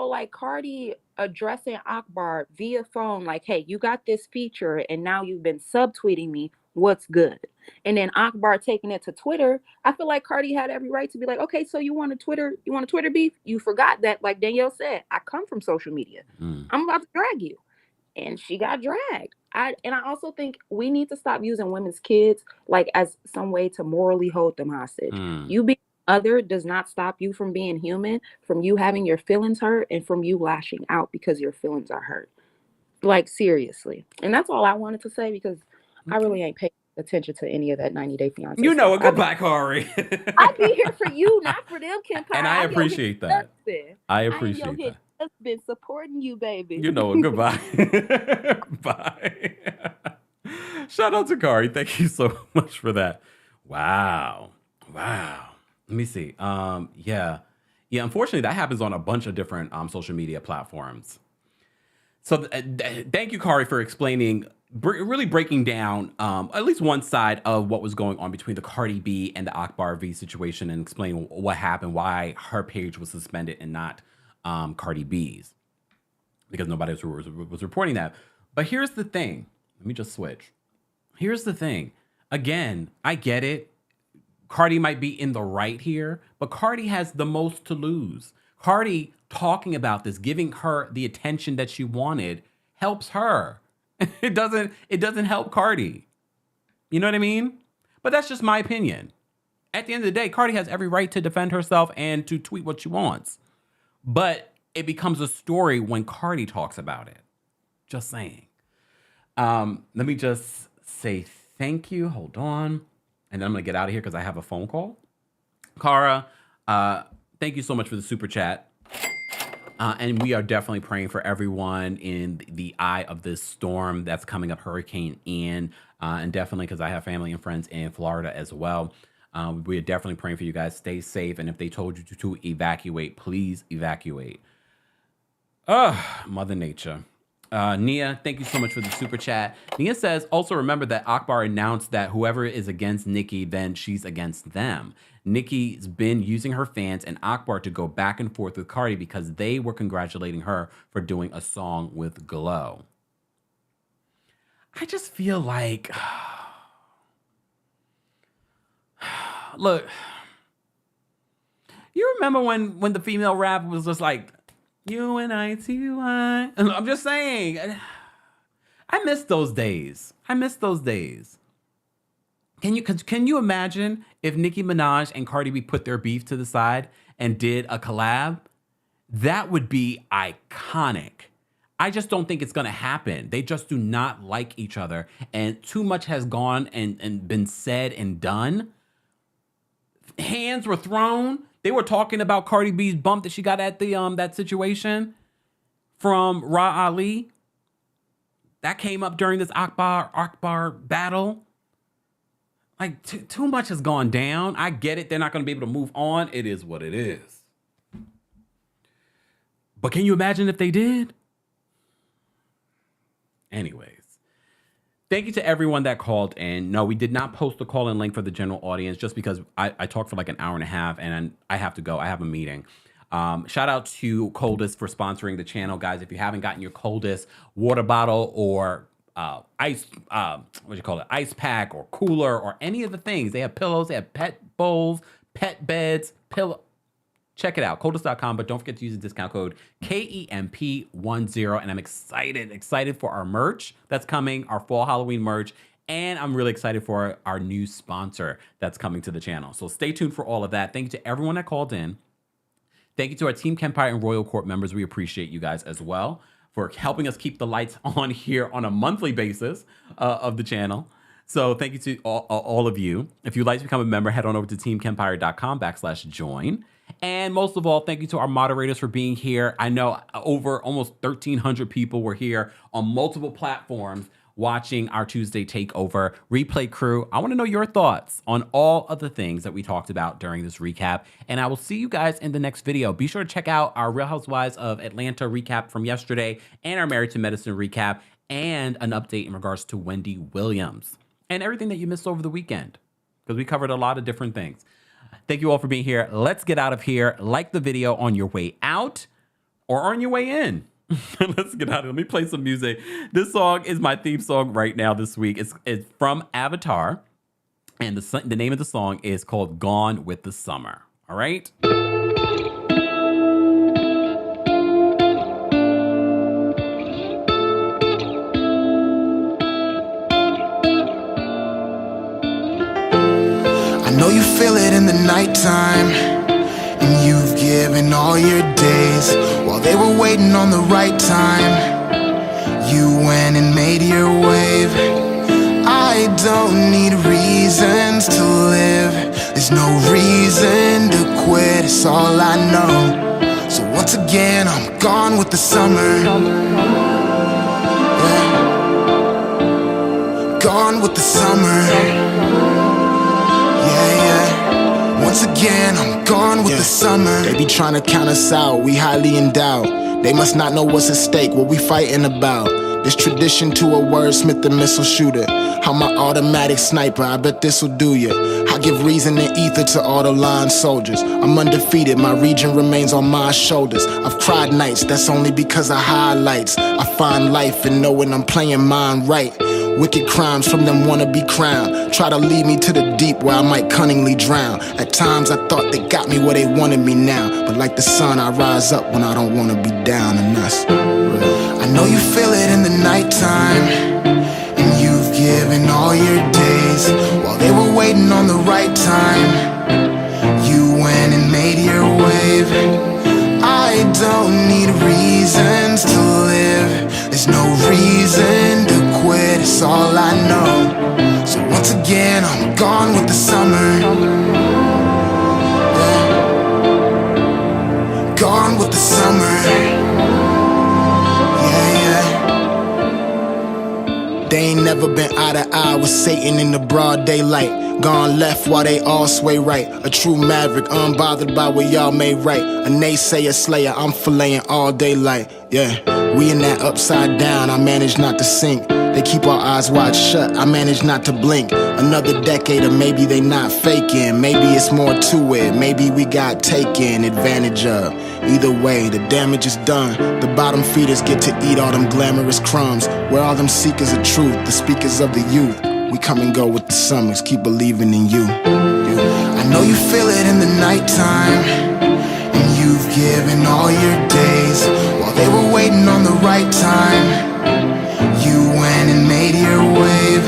like Cardi addressing Akbar via phone, like, hey, you got this feature and now you've been subtweeting me. What's good? And then Akbar taking it to Twitter, I feel like Cardi had every right to be like, okay, so you want a Twitter beef? You forgot that, like Danielle said, I come from social media. I'm about to drag you. And she got dragged. I also think we need to stop using women's kids like as some way to morally hold them hostage. You being other does not stop you from being human, from you having your feelings hurt, and from you lashing out because your feelings are hurt. Like, seriously. And that's all I wanted to say, because I really ain't paying attention to any of that 90 Day Fiance. You know it. Goodbye, Corey. I'd be here for you, not for them, Kempire. And I appreciate that. I appreciate your that. husband supporting you, baby. You know it. Goodbye. Bye. Shout out to Kari. Thank you so much for that. Wow. Let me see. Yeah. Unfortunately, that happens on a bunch of different social media platforms. So thank you, Kari, for explaining, really breaking down at least one side of what was going on between the Cardi B and the Akbar V situation, and explaining what happened, why her page was suspended and not Cardi B's, because nobody was reporting that. But here's the thing. Let me just switch. Here's the thing. Again, I get it. Cardi might be in the right here, but Cardi has the most to lose. Cardi talking about this, giving her the attention that she wanted, helps her. It doesn't help Cardi. You know what I mean? But that's just my opinion. At the end of the day, Cardi has every right to defend herself and to tweet what she wants. But it becomes a story when Cardi talks about it. Just saying. Let me just say thank you. Hold on. And then I'm going to get out of here because I have a phone call. Cara, thank you so much for the super chat. And we are definitely praying for everyone in the eye of this storm that's coming up, Hurricane Ian. And definitely, because I have family and friends in Florida as well. We are definitely praying for you guys. Stay safe. And if they told you to evacuate, please evacuate. Mother Nature. Nia, thank you so much for the super chat. Nia says, also remember that Akbar announced that whoever is against Nicki, then she's against them. Nicki's been using her fans and Akbar to go back and forth with Cardi because they were congratulating her for doing a song with Glow. I just feel like, look, you remember when the female rap was just like, UNITY? And I'm just saying, I miss those days. Can you imagine if Nicki Minaj and Cardi B put their beef to the side and did a collab? That would be iconic. I just don't think it's going to happen. They just do not like each other. And too much has gone and been said and done. Hands were thrown. They were talking about Cardi B's bump that she got at the that situation from RHOA Ali. That came up during this Akbar battle. Like, too much has gone down. I get it. They're not going to be able to move on. It is what it is. But can you imagine if they did? Anyways, thank you to everyone that called in. No, we did not post the call-in link for the general audience just because I talked for like an hour and a half and I have to go. I have a meeting. Shout out to Coldest for sponsoring the channel. Guys, if you haven't gotten your Coldest water bottle or ice ice pack or cooler or any of the things, they have pillows, they have pet bowls, pet beds, pillow. Check it out, coldest.com, but don't forget to use the discount code KEMP10. And I'm excited for our merch that's coming, our fall Halloween merch. And I'm really excited for our new sponsor that's coming to the channel. So stay tuned for all of that. Thank you to everyone that called in. Thank you to our Team Kempire and Royal Court members. We appreciate you guys as well for helping us keep the lights on here on a monthly basis of the channel. So thank you to all of you. If you'd like to become a member, head on over to teamkempire.com/join. And most of all, thank you to our moderators for being here. I know over almost 1,300 people were here on multiple platforms watching our Tuesday Takeover. Replay crew, I want to know your thoughts on all of the things that we talked about during this recap. And I will see you guys in the next video. Be sure to check out our Real Housewives of Atlanta recap from yesterday and our Married to Medicine recap and an update in regards to Wendy Williams and everything that you missed over the weekend, because we covered a lot of different things. Thank you all for being here. Let's get out of here. Like the video on your way out or on your way in. Let's get out of here. Let me play some music. This song is my theme song right now this week. It's from Avatar. And the name of the song is called Gone with the Summer. All right? I know you feel it in the nighttime, and you've given all your days while they were waiting on the right time. You went and made your wave. I don't need reasons to live. There's no reason to quit, it's all I know. So once again, I'm gone with the summer. Yeah. Gone with the summer. Once again, I'm gone with the summer. They be trying to count us out, we highly endowed. They must not know what's at stake, what we fighting about. This tradition to a wordsmith and missile shooter. How my automatic sniper, I bet this'll do ya. I give reason and ether to all the line soldiers. I'm undefeated, my region remains on my shoulders. I've cried nights, that's only because of highlights. I find life in knowing I'm playing mine right. Wicked crimes from them wanna-be crowned. Try to lead me to the deep where I might cunningly drown. At times I thought they got me where they wanted me now. But like the sun, I rise up when I don't wanna be down, and that's real. I know you feel it in the nighttime, and you've given all your days while they were waiting on the right time. You went and made your wave. I don't need reasons to live. There's no reason to quit, it's all I know. So once again, I'm gone with the summer. Yeah. Gone with the summer. They ain't never been eye to eye with Satan in the broad daylight. Gone left while they all sway right. A true maverick, unbothered by what y'all made right. A naysayer slayer, I'm filleting all daylight. Yeah, we in that upside down, I manage not to sink. They keep our eyes wide shut, I manage not to blink. Another decade or maybe they not faking. Maybe it's more to it, maybe we got taken advantage of. Either way, the damage is done. The bottom feeders get to eat all them glamorous crumbs. Where all them seekers of truth, the speakers of the youth. We come and go with the summers, keep believing in you. I know you feel it in the nighttime, and you've given all your days while they were waiting on the right time. You went and made your wave.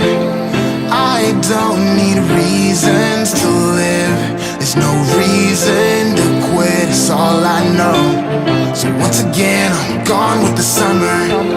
I don't need reasons to live. There's no reason to quit, it's all I know. So once again, I'm gone with the summer.